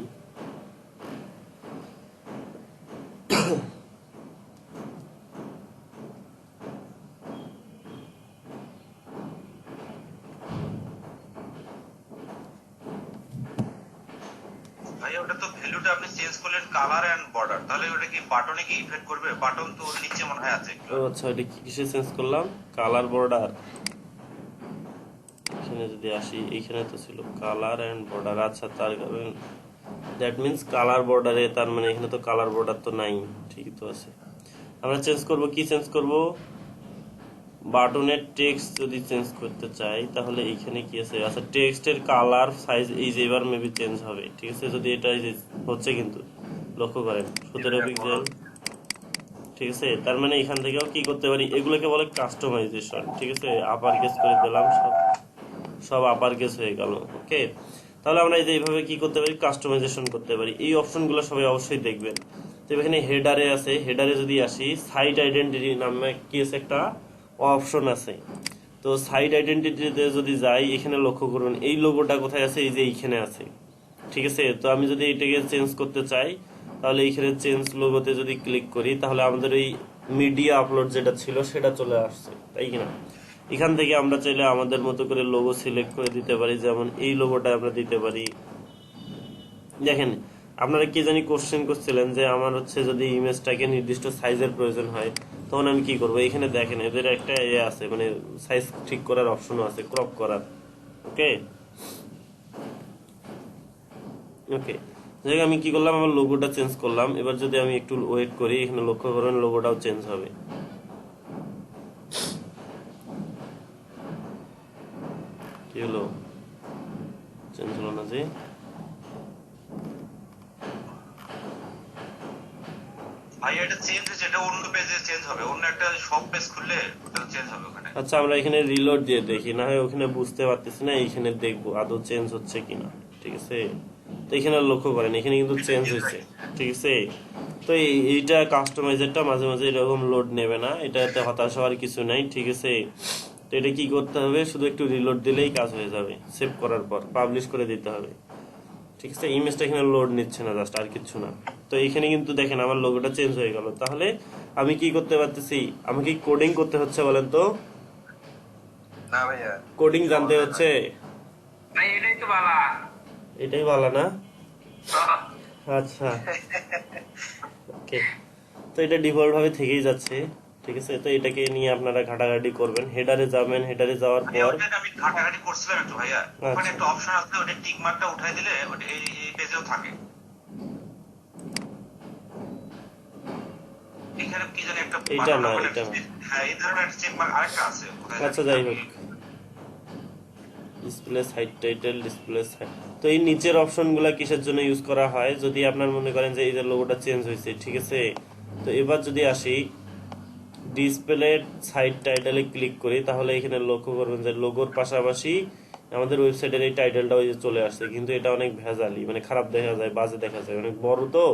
ভাই ওটা তো ভ্যালুটা আপনি চেঞ্জ করলেন কালার এন্ড বর্ডার, তাহলে ওটা কি বাটনে কি ইফেক্ট করবে? বাটন তো ওর নিচে মনে হয় আছে একটু। ও আচ্ছা, এটা কিসে চেঞ্জ করলাম? Colour border. এখানে যদি আসি, এইখানে তো ছিল কালার এন্ড বর্ডার। আচ্ছা, তার কারণ দ্যাট মিন্স কালার বর্ডারে, তার মানে এখানে তো কালার বর্ডার তো নাই, ঠিকই তো আছে। আমরা চেঞ্জ করব, কি চেঞ্জ করব? বাটনের টেক্সট যদি চেঞ্জ করতে চাই তাহলে এইখানে কি আছে? আচ্ছা, টেক্সটের কালার সাইজ এই যে এবার মেবি চেঞ্জ হবে, ঠিক আছে? যদি এটা এই যে হচ্ছে, কিন্তু লক্ষ্য করেন 17 পিক্সেল, ঠিক আছে? তার মানে এখান থেকেও কি করতে পারি, এগুলোকে বলে কাস্টমাইজেশন, ঠিক আছে? আপার কেস করে দিলাম, সব আপার কেস হয়ে গেল, ওকে? তাহলে আমরা এই যে এইভাবে কি করতে পারি, কাস্টমাইজেশন করতে পারি। এই অপশনগুলো সবাই অবশ্যই দেখবেন। তো এখানে হেডারে আছে, হেডারে যদি আসি, সাইট আইডেন্টিটি নামে কি আছে একটা অপশন আছে। তো সাইট আইডেন্টিটিতে যদি যাই, এখানে লক্ষ্য করুন এই লোগোটা কোথায় আছে, এই যে এইখানে আছে, ঠিক আছে? তো আমি যদি এটাকে চেঞ্জ করতে চাই, তাহলে এইখানে চেঞ্জ লোগোতে যদি ক্লিক করি, তাহলে আমাদের এই মিডিয়া আপলোড যেটা ছিল সেটা চলে আসছে, তাই কিনা? এখান থেকে আমরা চাইলে আমাদের মতো করে লোগো সিলেক্ট করে দিতে পারি, যেমন এই লোগোটা আমরা দিতে পারি। দেখেন, আপনারা কি জানি কোশ্চেন করছিলেন যে আমার হচ্ছে যদি ইমেজটাকে নির্দিষ্ট সাইজের প্রয়োজন হয়, তখন আমি কি করব? এখানে দেখেন এদের একটা আছে, মানে সাইজ ঠিক করার অপশনও আছে, ক্রপ করার, ওকে ওকে। আমি কি করলাম, আমার লোগোটা চেঞ্জ করলাম। এবার যদি আমি একটু ওয়েট করি, এখানে লক্ষ্য করেন লোগোটাও চেঞ্জ হবে। কি হলো? চেঞ্জ হলো না যে? ভাই এটা চেঞ্জ হয়েছে, এটা অন্য পেজে চেঞ্জ হবে, অন্য একটা সব পেজ খুললে ওটা চেঞ্জ হবে ওখানে। আচ্ছা, আমরা এখানে রিলোড দিয়ে দেখি, না হয় ওখানে বুঝতে পারতেছি না, এইখানে দেখবো আদৌ চেঞ্জ হচ্ছে কিনা, ঠিক আছে? তো এখানে লক্ষ্য করেন এখানে কিন্তু চেঞ্জ হয়েছে, ঠিক আছে? তো এইটা কাস্টমাইজারটা মাঝে মাঝে এরকম লোড নেবে না, এটাতে হতাশ হওয়ার কিছু নাই, ঠিক আছে? তো এটা কি করতে হবে, শুধু একটু রিলোড দিলেই কাজ হয়ে যাবে। সেভ করার পর পাবলিশ করে দিতে হবে, ঠিক আছে? ইমেজটা এখানে লোড নিচ্ছে না, জাস্ট, আর কিছু না। তো এখানে কিন্তু দেখেন আমার লোগোটা চেঞ্জ হয়ে গেল। তাহলে আমি কি করতে পারতেছি? আমাকে কোডিং করতে হচ্ছে বলেন তো? না ভাইয়া, কোডিং জানতে হচ্ছে? ভাই এটাই তো বালা। এটাই ভালো না? আচ্ছা, ওকে। তো এটা ডিফল্ট ভাবে থেকেই যাচ্ছে, ঠিক আছে? তো এটাকে নিয়ে আপনারা ঘাটাঘাটি করবেন। হেডারে যাবেন, হেডারে যাওয়ার পর আমি ঘাটাঘাটি করছিলাম একটু ভাইয়া, ওখানে আচ্ছা। একটা অপশন আছে, ওটা টিক মার্কটা উঠাই দিলে ওটা এই পেজেও থাকে। এখানে কি জানি একটা এইটা না, বাটন, এটা না। হ্যাঁ এই ধরনের একটা চেক মার্ক আরেকটা আছে কোথায় আচ্ছা, যাই হোক, display site title, display site. তো এই নিচের অপশনগুলো কিসের জন্য ইউজ করা হয়? যদি আপনার মনে করেন যে এই যে লোগোটা চেঞ্জ হয়েছে, ঠিক আছে? তো এবার যদি আসি ডিসপ্লে সাইট টাইটেলে ক্লিক করি, তাহলে এখানে লক্ষ্য করবেন যে লোগোর পাশাপাশি আমাদের ওয়েবসাইটের এই টাইটেলটাও চলে আসছে, কিন্তু এটা অনেক ভেজালি, মানে খারাপ দেখা যায়, বাজে দেখা যায়, অনেক বড়। তো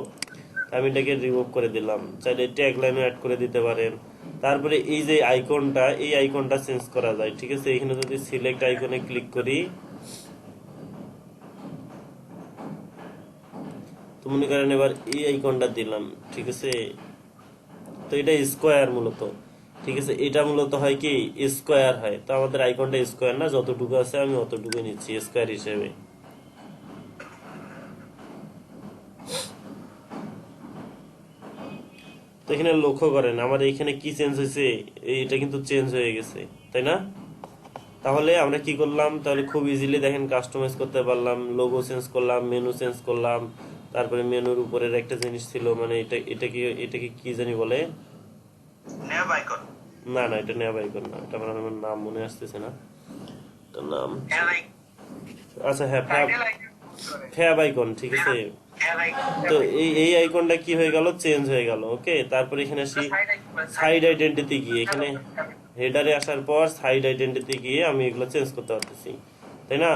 আমি এটাকে রিমুভ করে দিলাম। চাইলে ট্যাগ লাইনও অ্যাড করে দিতে পারেন। তারপরে এই যে আইকনটা, এই আইকনটা চেঞ্জ করা যায়, ঠিক আছে? এখানে যদি সিলেক্ট আইকনে ক্লিক করি, তো মনে করেন এবার এই আইকনটা দিলাম, ঠিক আছে? তো এটা স্কোয়ার মূলত, ঠিক আছে? এটা মূলত হয় কি, স্কোয়ার হয়। তো আমাদের আইকনটা স্কোয়ার না, যতটুকু আছে আমি অতটুকু নিচ্ছি স্কোয়ার হিসেবে। তো এখানে লক্ষ্য করেন আমার এখানে কি চেঞ্জ হয়েছে, এটা কিন্তু চেঞ্জ হয়ে গেছে, তাই না? তাহলে আমরা কি করলাম, তাহলে খুব ইজিলি দেখেন কাস্টমাইজ করতে পারলাম। লোগো চেঞ্জ করলাম, মেনু চেঞ্জ করলাম, তারপরে মেনুর উপরের একটা জিনিস ছিল, মানে এটাকে কি জানি বলে, ন্যাব আইকন। না না, এটা নেওয়া আইকন না, এটা আমার নাম মনে আসতেছে না, এটার নাম। আচ্ছা, হ্যাঁ, ফ্যাব আইকন, ঠিক আছে? হ্যাঁ ভাই তো এই আইকনটা কি হয়ে গেল, চেঞ্জ হয়ে গেল। ওকে, তারপরে এখানে আসি সাইড আইডেন্টিটি গিয়ে, এখানে হেডারে আসার পর সাইড আইডেন্টিটি গিয়ে আমি এগুলো চেঞ্জ করতে পারতেছি, তাই না?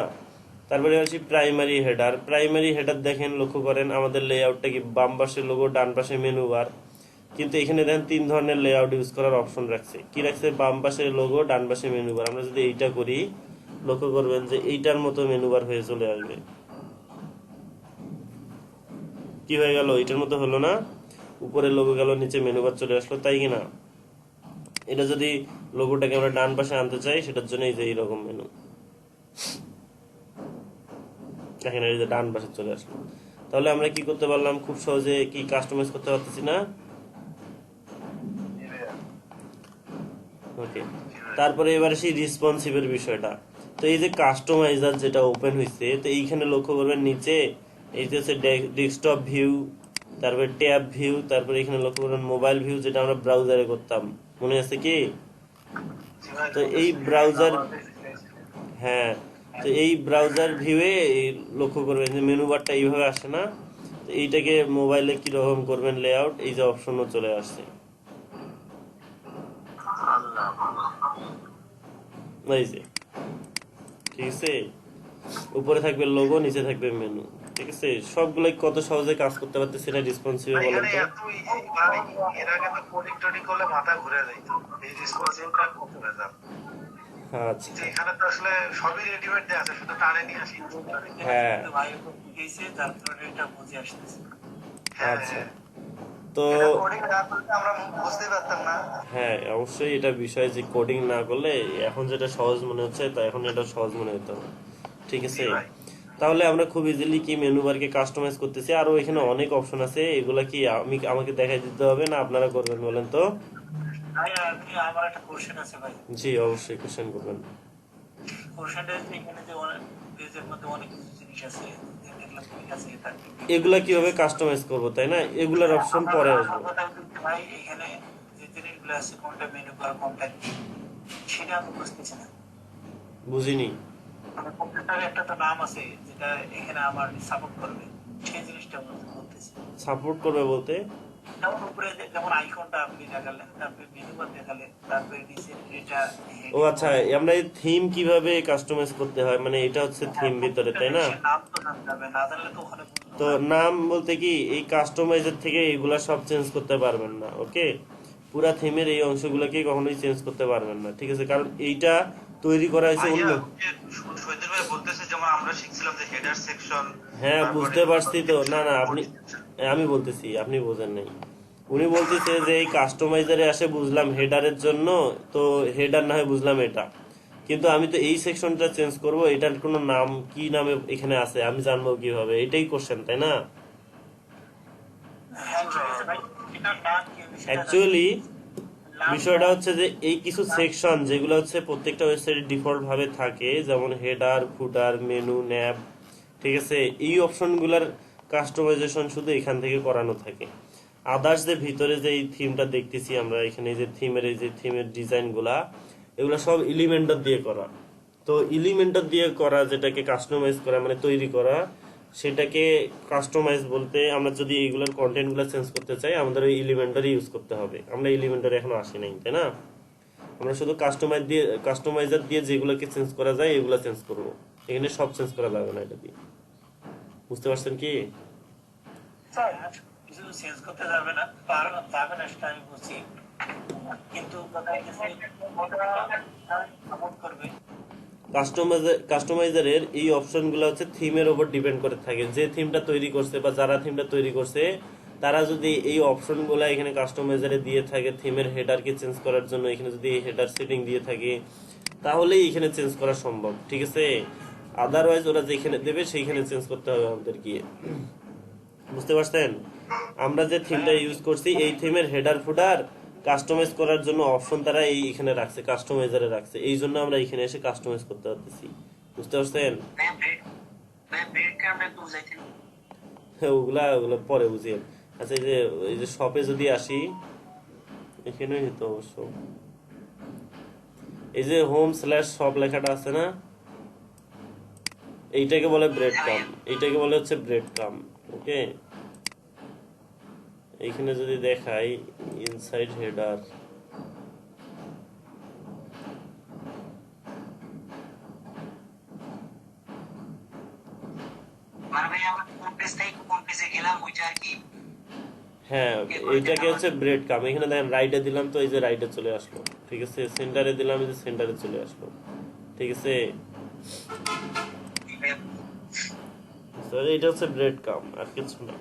তারপরে আসি প্রাইমারি হেডার। প্রাইমারি হেডার দেখেন, লক্ষ্য করেন আমাদের লেআউটটা কি বাম পাশে লোগো, ডান পাশে মেনু বার। কিন্তু এখানে দেখেন 3 ধরনের লেআউট ইউজ করার অপশন রাখছে। কি রাখছে? বাম পাশে লোগো, ডান পাশে মেনু বার। আমরা যদি এইটা করি, লক্ষ্য করবেন যে এইটার মতো মেনু বার হয়ে চলে আসবে। কি হয়ে গেল? এটার মতো হলো না? উপরে লোগো গেল, নিচে মেনু বার চলে আসলো, তাই কিনা? এটা যদি লোগোটাকে আমরা ডান পাশে আনতে চাই, সেটার জন্য এই যে এইরকম মেনু, দেখেন এই যে ডান পাশে চলে আসলো। তাহলে আমরা কি করতে পারলাম? খুব সহজে কি কাস্টমাইজ করতে পারতেছি না? ওকে, তারপরে এবার সেই রেসপন্সিভের বিষয়টা। তো এই যে কাস্টমাইজার যেটা ওপেন হয়েছে, তো এইখানে লক্ষ্য করবেন নিচে এই যে হচ্ছে ডেস্কটপ ভিউ, তারপরে ট্যাব ভিউ, তারপরে এখানে লক্ষ্য করবেন মোবাইল ভিউ, যেটা আমরা ব্রাউজারে করতাম, মনে আছে কি? তো এই ব্রাউজার, হ্যাঁ, তো এই ব্রাউজার ভিউয়ে লক্ষ্য করবেন যে মেনু বারটা এইভাবে আসে না? তো এইটাকে মোবাইলে কিরকম করবেন লেআউট, এই যে অপশনও চলে আসছে, এই যে, ঠিক আছে? উপরে থাকবে লোগো, নিচে থাকবে মেনু, ঠিক আছে? সবগুলাই কত সহজে কাজ করতে পারতেছে না রেসপন্সিভ, বলেন এখানে তো? এত ইজি, মানে এর আগে তো কোডিং টোডিং করলে মাথা ঘুরে যেত, এই রেসপন্সিবলটা কত রেজাল্ট। আচ্ছা, কিন্তু এখানে তো আসলে সবই রেডিমেড দেয়া আছে, শুধু টানে নিয়ে আসি। হ্যাঁ, ভাই বুঝেছে, যার কারণে এটা বুঝে আসতেছে। হ্যাঁ আচ্ছা। হ্যাঁ, তো এটা কোডিং না করলে আমরা বুঝতে পারতাম না। হ্যাঁ, অবশ্যই এটা বিষয় যে কোডিং না করলে এখন যেটা সহজ মনে হচ্ছে, তা এখন এটা সহজ মনে হতো না, ঠিক আছে? জি ভাই। তাহলে আমরা খুব ইজিলি কি মেনু বারকে কাস্টমাইজ করতেছি। আরো এখানে অনেক অপশন আছে, এগুলা কি আমাকে দেখাই দিতে হবে না আপনারা করবেন, বলেন তো? ভাই আপনি, আমার একটা কোশ্চেন আছে ভাই। জি, অবশ্যই কোশ্চেন করবেন। কোশ্চেনটা এখানে যে অনেক পেজের মধ্যে অনেক কিছু জিনিস আছে, দেখলাম ঠিক আছে, তার এগুলা কিভাবে কাস্টমাইজ করব, তাই না? এগুলার অপশন পরে আসবে। আমার কথা হচ্ছে ভাই, এখানে যে জিনিসগুলো আছে, কোনটা মেনু বার, কোনটা কি, সেটা আমি বুঝতেছি না। বুঝিনি। মানে কম্পিউটারে একটা তো নাম আছে যেটা এখানে আমার সাপোর্ট করবে, সেই জিনিসটা বলতেছি। সাপোর্ট করবে বলতে? যেমন উপরে যেমন আইকনটা আপনি দেখালেন, তারপরে মেনু বার দেখালেন, তারপরে নিচে এটা ও আচ্ছা, আমরা এই থিম কিভাবে কাস্টমাইজ করতে হয়, মানে এটা হচ্ছে থিম ভিতরে, তাই না? নাম তো জানতে হবে, না জানলে তো ওখানে বুঝবো তো না। নাম বলতে কি, এই কাস্টমাইজার থেকে এগুলা সব চেঞ্জ করতে পারবেন না। ওকে, পুরা থিমের এই অংশগুলোকে কখনোই চেঞ্জ করতে পারবেন না, ঠিক আছে? কারণ এইটা তৈরি করা হয়েছে ভাইয়া, অন্য। শহীদুল ভাই বলতেছে যেমন আমরা শিখছিলাম যে হেডার সেকশন, হ্যাঁ, বুঝতে পারছি তো। না না, আমি বলতেছি, আপনি বোঝেন নাই। উনি বলতেছে যে এই কাস্টমাইজারে আসে বুঝলাম হেডারের জন্য, তো হেডার না হয় বুঝলাম এটা, কিন্তু আমি তো এই সেকশনটা চেঞ্জ করব, এটার কোনো নাম কি নামে এখানে আছে আমি জানবো কিভাবে? এটাই কোশ্চেন, তাই না? হ্যাঁ, ঠিক আছে ভাই, এটার নাম কি আমি সেটা অ্যাকচুয়ালি নাম- বিষয়টা হচ্ছে যে এই কিছু সেকশন যেগুলো হচ্ছে প্রত্যেকটা ওয়েবসাইটে ডিফল্ট ভাবে থাকে, যেমন হেডার, ফুটার, মেনু, ন্যাব, ঠিক আছে? এই অপশনগুলোর কাস্টমাইজেশন শুধু এখান থেকে করানো থাকে। আদার্স যে ভিতরে যে এই থিমটা দেখতেছি আমরা এখানে, যে থিমের এই যে থিমের ডিজাইনগুলা, এগুলো সব এলিমেন্টর দিয়ে করা। তো এলিমেন্টর দিয়ে করা যেটাকে কাস্টমাইজ করা মানে তৈরি করা, সেটাকে কাস্টমাইজ বলতে আমরা যদি এইগুলোর কন্টেন্টগুলো চেঞ্জ করতে চাই, আমাদের ওই এলিমেন্টরই ইউজ করতে হবে। আমরা এলিমেন্টর এখনো আসি নাই, তাই না? আমরা শুধু কাস্টমাইজার দিয়ে যেগুলোকে চেঞ্জ করা যায় এগুলো চেঞ্জ করব। এখানে সব চেঞ্জ করা যাবে না এটা দিয়ে, বুঝতে পারছেন কি? স্যার, কিছু চেঞ্জ করতে যাবে না, যাবে না সেটা আমি বুঝছি, কিন্তু কথা হচ্ছে সাপোর্ট করবে। কাস্টমাইজারের এই অপশনগুলো হচ্ছে থিমের উপর ডিপেন্ড করে থাকে। যে থিমটা তৈরি করছে বা যারা থিমটা তৈরি করছে, তারা যদি এই অপশনগুলো এখানে কাস্টমাইজারে দিয়ে থাকে, থিমের হেডারকে চেঞ্জ করার জন্য এখানে যদি হেডার সেটিং দিয়ে থাকে, তাহলেই এখানে চেঞ্জ করা সম্ভব, ঠিক আছে? আদারওয়াইজ ওরা যেখানে দেবে সেইখানে চেঞ্জ করতে হবে আমাদের গিয়ে, বুঝতে পারছেন? আমরা যে থিমটা ইউজ করছি, এই থিমের হেডার ফুটার কাস্টমাইজ করার জন্য অপশন তারা এইখানে রাখছে, কাস্টমাইজারে রাখছে, এই জন্য আমরা এখানে এসে কাস্টমাইজ করতে পারতেছি, বুঝতে পারছেন? হ্যাঁ, ওগুলা পরে বুঝিয়ে। আচ্ছা, এই যে শপে যদি আসি, এখানেই হতো অবশ্য, এই যে হোম/শপ লেখাটা আছে না, এইটাকে বলে ব্রেড কাম, এইটাকে বলে হচ্ছে ব্রেড কাম। ওকে, এইখানে যদি দেখাই ইনসাইড হেডার, মানে ভাই আমরা কোন পেজ থেকে কোন পেজে গেলাম ওইটা আর কি। হ্যাঁ এইটাকে হচ্ছে ব্রেড কাম। এখানে দেখেন রাইটে দিলাম তো এই যে রাইটে চলে আসলো, ঠিক আছে, সেন্টারে দিলাম এই যে সেন্টারে চলে আসলো, ঠিক আছে। তো এটা হচ্ছে ব্রেড কাম, আর কিছু না।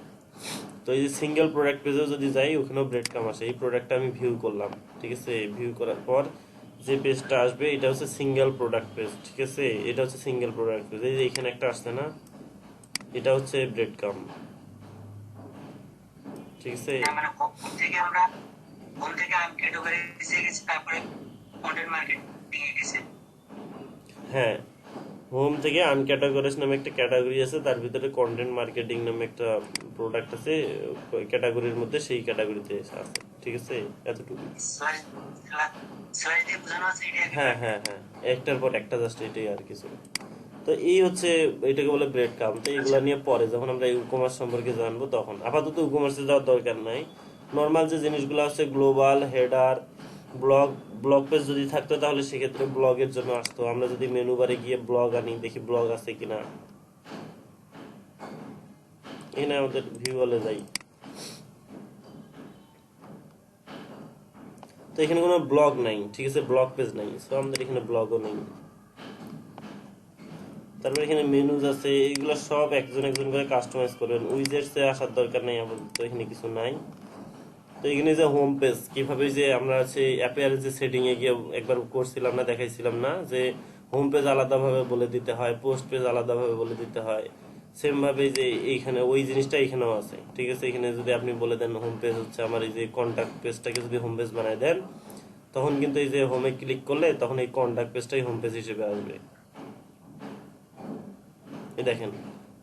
তো এই যে সিঙ্গেল প্রোডাক্ট পেজেও যদি যাই ওখানেও ব্রেড কাম আসে। এই প্রোডাক্টটা আমি ভিউ করলাম, ঠিক আছে, ভিউ করার পর যে পেজটা আসবে এটা হচ্ছে সিঙ্গেল প্রোডাক্ট পেজ, ঠিক আছে, এটা হচ্ছে সিঙ্গেল প্রোডাক্ট পেজ। এই যে এখানে একটা আসছে না, এটা হচ্ছে ব্রেড কাম, ঠিক আছে। মানে হোম থেকে আমরা হোম থেকে আমি ক্যাটাগরিজে গেছি, তারপরে কন্টেন্ট মার্কেটিং এ গেছি। হ্যাঁ, হোম থেকে আনক্যাটাগরিজ নামে একটা ক্যাটাগরি আছে, তার ভিতরে কন্টেন্ট মার্কেটিং নামে একটা প্রোডাক্ট আছে ক্যাটাগরির মধ্যে, সেই ক্যাটাগরিতে আছে, ঠিক আছে, এতটুকু। স্লাইড দিয়ে বোঝানো আছে এটা। হ্যাঁ হ্যাঁ হ্যাঁ, একটার পর একটা, জাস্ট এটাই আর কিছু না। তো এই হচ্ছে এটাকে বলে ব্রেড কাম। তো এগুলা নিয়ে পরে যখন আমরা ই কমার্স সম্পর্কে জানবো তখন, আপাতত ই কমার্সে যাওয়ার দরকার নাই। নর্মাল যে জিনিসগুলো আছে গ্লোবাল হেডার, ব্লগ পেজ যদি থাকতো তাহলে সেক্ষেত্রে ব্লগের জন্য আসতো। আমরা যদি মেনু বারে গিয়ে ব্লগ আনি, দেখি ব্লগ আছে কিনা, এখানে আমাদের ভিউ হলে যাই, তো এখানে কোনো ব্লগ নাই, ঠিক আছে, ব্লগ পেজ নাই, সো আমাদের এখানে ব্লগও নেই। তারপর এখানে মেনুজ আছে, এগুলো সব একজন একজন করে কাস্টমাইজ করবেন। উইজেটসে আসার দরকার নেই আপাতত, এখানে কিছু নাই। তো এখানে যে হোম পেজ কিভাবে, যে আমরা সেই অ্যাপের যে সেটিং এ গিয়ে একবার করছিলাম না, দেখাইছিলাম না, যে হোম পেজ আলাদাভাবে বলে দিতে হয়, পোস্ট পেজ আলাদাভাবে বলে দিতে হয়, সেম ভাবে যে এইখানে ওই জিনিসটা এখানেও আছে, ঠিক আছে। এখানে যদি আপনি বলে দেন হোম পেজ হচ্ছে আমার, এই যে কন্টাক্ট পেজটাকে যদি হোম পেজ বানায় দেন, তখন কিন্তু এই যে হোমে ক্লিক করলে তখন এই কন্টাক্ট পেজটাই হোম পেজ হিসেবে আসবে। এই দেখেন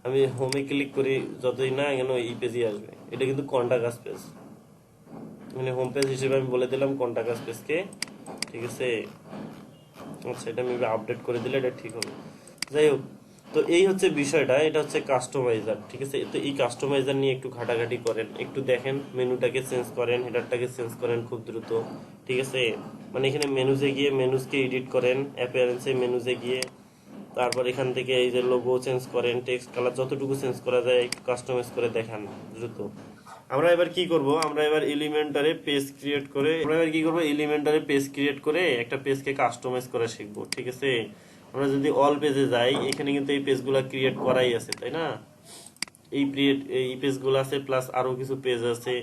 আমি হোমে ক্লিক করি যতই না কেন এই পেজই আসবে, এটা কিন্তু কন্টাক্ট পেজ, মানে হোম পেজ হিসেবে আমি বলে দিলাম কন্টাক্ট পেজকে, ঠিক আছে। আচ্ছা, এটা আমি আপডেট করে দিলে এটা ঠিক হবে। যাই হোক, তো এই হচ্ছে বিষয়টা, এটা হচ্ছে কাস্টমাইজার, ঠিক আছে। তো এই কাস্টমাইজার নিয়ে একটু ঘাটাঘাটি করেন, একটু দেখেন, মেনুটাকে চেঞ্জ করেন, হেডারটাকে চেঞ্জ করেন খুব দ্রুত, ঠিক আছে। মানে এখানে মেনুজে গিয়ে মেনুজকে এডিট করেন, অ্যাপিয়ারেন্সে মেনুজে গিয়ে, তারপর এখান থেকে এই যে লোগো চেঞ্জ করেন, টেক্সট কালার যতটুকু চেঞ্জ করা যায় একটু কাস্টমাইজ করে দেখান দ্রুত। আমরা এবার কি করব, আমরা এবার এলিমেন্টারে পেজ ক্রিয়েট করে একটা পেজকে কাস্টমাইজ করা শিখবো, ঠিক আছে। আমরা যদি অল পেজে যাই, এখানে কিন্তু এই পেজগুলো ক্রিয়েট করাই আছে, তাই না, এই পেজগুলো আছে, প্লাস আরো কিছু পেজ আছে,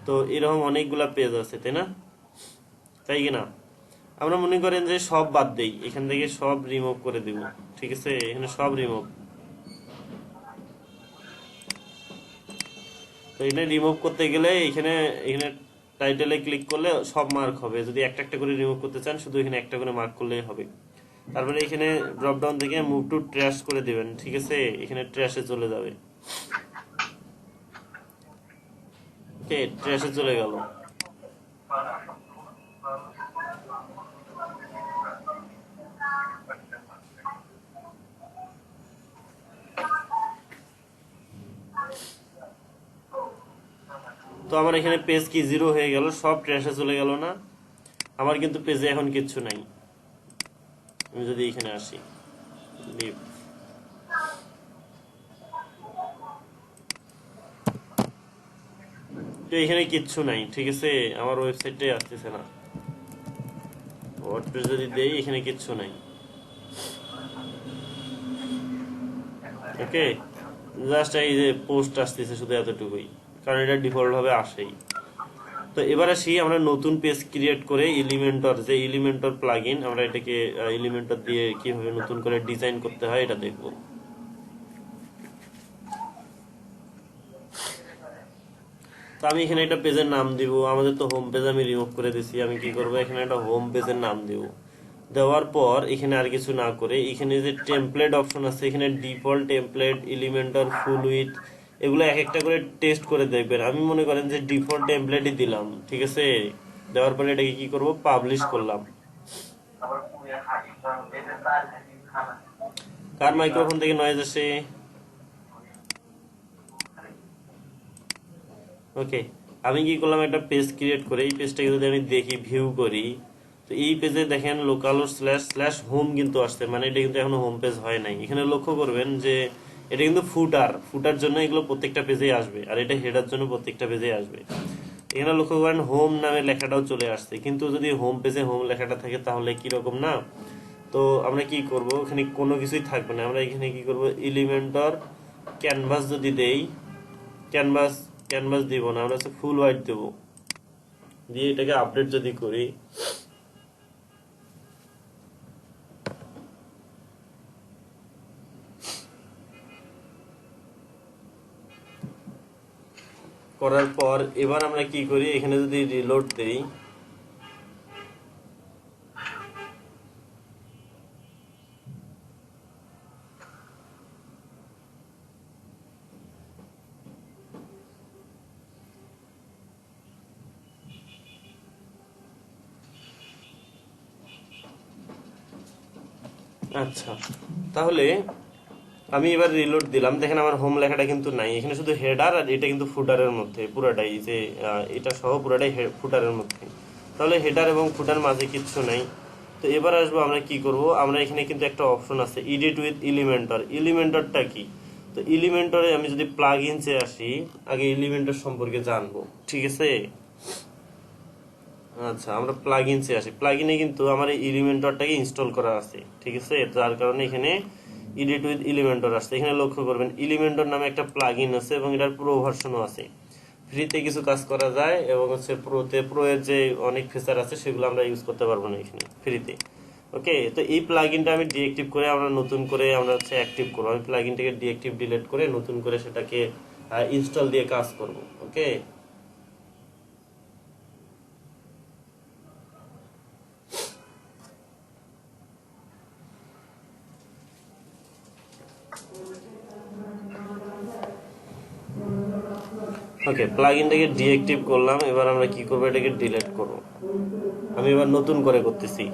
তো এরকম অনেকগুলা পেজ আছে, তাই না, তাই কিনা। আমরা মনে করেন যে সব বাদ দেই, এখান থেকে সব রিমুভ করে দিব, ঠিক আছে, এখানে সব রিমুভ। তো এখানে রিমুভ করতে গেলে এখানে এখানে টাইটেলে ক্লিক করলে সব মার্ক হবে। যদি একটা একটা করে রিমুভ করতে চান শুধু এখানে একটা করে মার্ক করলেই হবে। তারপরে এখানে ড্রপ ডাউন থেকে মুভ টু ট্র্যাশ করে দিবেন, ঠিক আছে, এখানে ট্র্যাশে চলে যাবে। ওকে, ট্র্যাশে চলে গেল। তো আমার এখানে পেজ কি জিরো হয়ে গেল, সব ট্র্যাশে চলে গেল না। আমার কিন্তু পেজে এখন কিচ্ছু নাই। আমি যদি এখানে আসি, লিভ, তো এখানে কিচ্ছু নাই, ঠিক আছে, আমার ওয়েবসাইটে আসতেছে না। ওয়ার্ডপ্রেস যদি দেই, এখানে কিচ্ছু নাই। ওকে, জাস্ট এই যে পোস্ট আসতেছে শুধু এতটুকুই, কারণ এটা ডিফল্ট ভাবে আসেই। তো এবার আসি আমরা নতুন পেজ ক্রিয়েট করে এলিমেন্টর প্লাগইন, আমরা এটাকে এলিমেন্টর দিয়ে কিভাবে নতুন করে ডিজাইন করতে হয় এটা দেখব। তো আমি এখানে একটা পেজের নাম দিব, আমাদের তো হোম পেজ আমি রিমুভ করে দিছি। আমি কি করব, এখানে একটা হোম পেজের নাম দিব। দেওয়ার পর এখানে আর কিছু না করে এখানে যে টেমপ্লেট অপশন আছে, এখানে default template, Elementor, full with, এগুলো এক একটা করে টেস্ট করে দেখবেন। আমি মনে করেন যে ডিফল্ট টেমপ্লেটই দিলাম, ঠিক আছে। দেওয়ার পরে এটাকে কি করব, পাবলিশ করলাম। কার মাইক্রোফোন থেকে নয়েজ আসে? ওকে, আমি কি করলাম, একটা পেজ ক্রিয়েট করে এই পেজটাকে যদি আমি দেখি, ভিউ করি, তো এই পেজে দেখেন লোকাল স্ল্যাশ স্ল্যাশ হোম কিন্তু আসছে, মানে এটা কিন্তু এখনো হোম পেজ হয় নাই। এখানে লক্ষ্য করবেন যে এটা কিন্তু ফুটার জন্য এগুলো প্রত্যেকটা পেজেই আসবে, আর এটা হেডার জন্য প্রত্যেকটা পেজেই আসবে। এখানে লক্ষ্য করেন হোম নামে লেখাটাও চলে আসছে, কিন্তু যদি হোম পেজে হোম লেখাটা থাকে তাহলে কি রকম না? তো আমরা কি করব, এখানে কোনো কিছুই থাকবে না। আমরা এখানে কি করব, এলিমেন্টর ক্যানভাস যদি দেই, ক্যানভাস দিব না, আমরা ফুল হোয়াইট দেব, দিয়ে এটাকে আপডেট যদি করি, করার পর এবার আমরা কি করি, এখানে যদি রিলোড দেই, আচ্ছা তাহলে আমি এবার রিলোড দিলাম, দেখেন আমার হোম লেখাটা কিন্তু নাই, এখানে শুধু হেডার, আর এটা কিন্তু ফুটারের মধ্যে পুরাটাই, যে এটা সহ পুরাটাই ফুটারের মধ্যে। তাহলে হেডার এবং ফুটার মাঝে কিচ্ছু নাই। তো এবার আসবো আমরা কি করব, আমরা এখানে কিন্তু একটা অপশন আছে এডিট উইথ এলিমেন্টর। এলিমেন্টরটা কি? তো এলিমেন্টরে আমি যদি প্লাগ ইনসে আসি, আগে এলিমেন্টর সম্পর্কে জানবো, ঠিক আছে? আচ্ছা, আমরা প্লাগইনসে আসি। প্লাগইনে কিন্তু আমার এই এলিমেন্টরটাকে ইনস্টল করা আছে, ঠিক আছে? যার কারণে এখানে এডিট উইথ এলিমেন্টর আসছে। এখানে লক্ষ্য করবেন এলিমেন্টর নামে একটা প্লাগইন আছে এবং এটার প্রো ভার্সনও আছে। ফ্রিতে কিছু কাজ করা যায় এবং হচ্ছে প্রো এর যে অনেক ফিচার আছে সেগুলো আমরা ইউজ করতে পারবো না এখানে ফ্রিতে। ওকে, তো এই প্লাগইনটা আমি ডিএক্টিভ করে আমরা নতুন করে আমরা হচ্ছে অ্যাক্টিভ করব। আমি প্লাগইনটাকে ডিএক্টিভ ডিলিট করে নতুন করে সেটাকে ইনস্টল দিয়ে কাজ করব। ওকে, ওকে, প্লাগইনটাকে ডিএক্টিভ করলাম। এবার আমরা কি করব, এটাকে ডিলিট করব। আমি এবার নতুন করে করতেছি,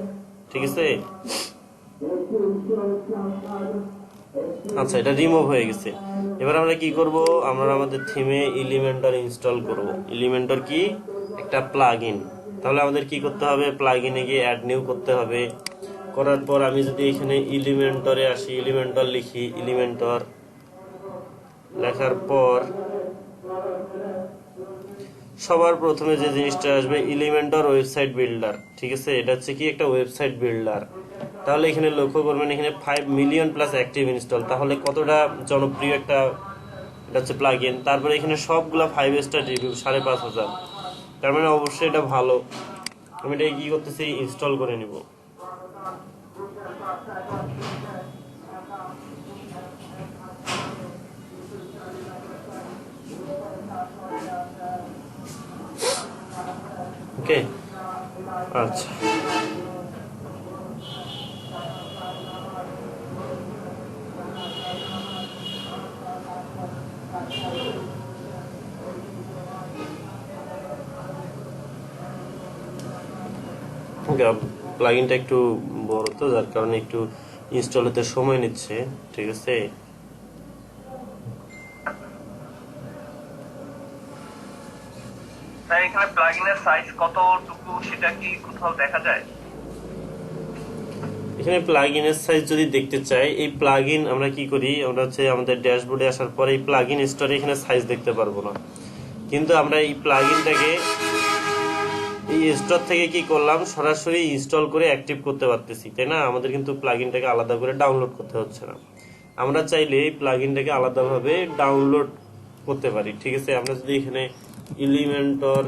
ঠিক আছে? আচ্ছা, এটা রিমুভ হয়ে গেছে। এবার আমরা কি করব, আমরা আমাদের থিমে এলিমেন্টর ইনস্টল করব। এলিমেন্টর কি? একটা প্লাগইন। তাহলে আমাদের কি করতে হবে, প্লাগইনে গিয়ে অ্যাড নিউ করতে হবে। করার পর আমি যদি এখানে এলিমেন্টরে আসি, এলিমেন্টর লিখি, এলিমেন্টর লেখার পর সবার প্রথমে যে জিনিসটা আসবে এলিমেন্টর ওয়েবসাইট বিল্ডার, ঠিক আছে? এটা হচ্ছে কি একটা ওয়েবসাইট বিল্ডার। তাহলে এখানে লক্ষ্য করবেন এখানে 5 মিলিয়ন প্লাস অ্যাক্টিভ ইনস্টল, তাহলে কতটা জনপ্রিয় একটা, এটা হচ্ছে প্লাগইন। তারপরে এখানে সবগুলা 5 স্টার রিভিউ 5,500, তার মানে অবশ্যই এটা ভালো। আমি এটা কি করতেছি, ইনস্টল করে নিব। ওকে, আচ্ছা, ওকে, প্লাগইনটা একটু বড় তো, যার কারণে একটু ইনস্টল হতে সময় নিচ্ছে, ঠিক আছে? তাই এখানে প্লাগইনের সাইজ কতটুকু সেটা কি কোথাও দেখা যায়? এখানে প্লাগইনের সাইজ যদি দেখতে চাই, এই প্লাগইন আমরা কি করি, আমরা হচ্ছে আমাদের ড্যাশবোর্ডে আসার পরে এই প্লাগইন স্টোরে এখানে সাইজ দেখতে পারবো না, কিন্তু আমরা এই প্লাগইনটাকে এই স্টোর থেকে কি করলাম, সরাসরি ইনস্টল করে অ্যাক্টিভ করতে পারতেছি, তাই না? আমাদের কিন্তু প্লাগইনটাকে আলাদা করে ডাউনলোড করতে হচ্ছে না। আমরা চাইলে এই প্লাগইনটাকে আলাদাভাবে ডাউনলোড করতে পারি, ঠিক আছে? আমরা যদি এখানে এলিমেন্টর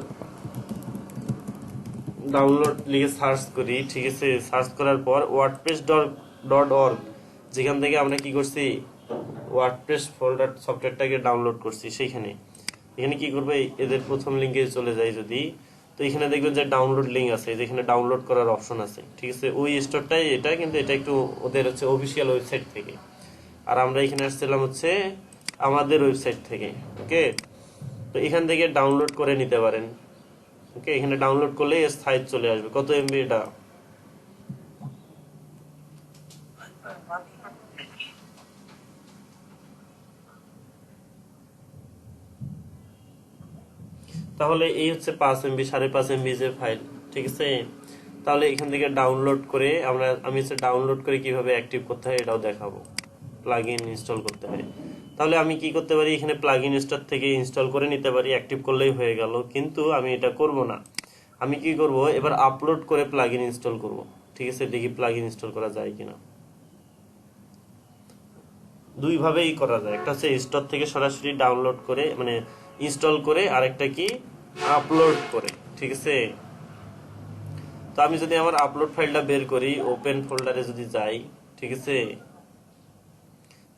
ডাউনলোড লিখে সার্চ করি, ঠিক আছে? সার্চ করার পর wordpress.org, যেখান থেকে আমরা কি করছি, ওয়ার্ডপ্রেস ফোল্ডার সফটওয়্যারটাকে ডাউনলোড করছি, সেইখানে এখানে কি করবে, এদের প্রথম লিঙ্কে চলে যাই যদি, তো এখানে দেখবেন যে ডাউনলোড লিঙ্ক আছে, যেখানে ডাউনলোড করার অপশন আছে, ঠিক আছে? ওই স্টোরটাই এটা, কিন্তু এটা একটু ওদের হচ্ছে অফিসিয়াল ওয়েবসাইট থেকে, আর আমরা এখানে আসছিলাম হচ্ছে আমাদের ওয়েবসাইট থেকে। ওকে, তো এখান থেকে ডাউনলোড করে নিতে পারেন। ওকে, এখানে ডাউনলোড করলে এর সাইজ চলে আসবে। কত এমবি এটা? তাহলে এই হচ্ছে 5 MB 5.5 MB যে ফাইল, ঠিক আছে। তাহলে এখান থেকে ডাউনলোড করে আমি হচ্ছে ডাউনলোড করে কিভাবে অ্যাক্টিভ করতে হয় এটাও দেখাবো, প্লাগইন ইনস্টল করতে হয়। তাহলে আমি কি করতে পারি, এখানে প্লাগইন স্টোর থেকে ইনস্টল করে নিতে পারি, অ্যাক্টিভ করলেই হয়ে গেল। কিন্তু আমি এটা করব না, আমি কি করব, এবার আপলোড করে প্লাগইন ইনস্টল করব, ঠিক আছে। দেখি প্লাগইন ইনস্টল করা যায় কিনা। দুই ভাবেই করা যায়, একটা হচ্ছে স্টোর থেকে সরাসরি ডাউনলোড করে মানে ইনস্টল করে, আরেকটা কি আপলোড করে, ঠিক আছে। তো আমি যদি আমার আপলোড ফাইলটা বের করি, ওপেন ফোল্ডারে যদি যাই, ঠিক আছে,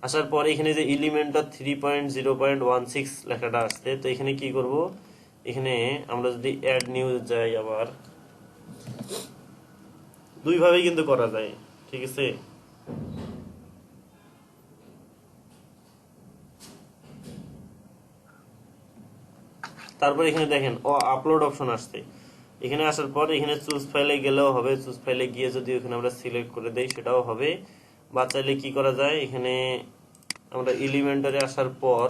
আসার পরে এখানে যে এলিমেন্টর 3.0.16 লেখাটা আসছে, তো এখানে কি করব, এখানে আমরা যদি অ্যাড নিউ যাই, আবার দুই ভাবেই কিন্তু করা যায়, ঠিক আছে। তারপর এখানে দেখেন আপলোড অপশন আসছে, এখানে আসার পর এখানে চুজ ফাইলে গেলেও হবে, চুজ ফাইলে গিয়ে যদি ওখানে আমরা সিলেক্ট করে দেই সেটাও হবে, বা চাইলে কি করা যায়, এখানে আমরা এলিমেন্টারে আসার পর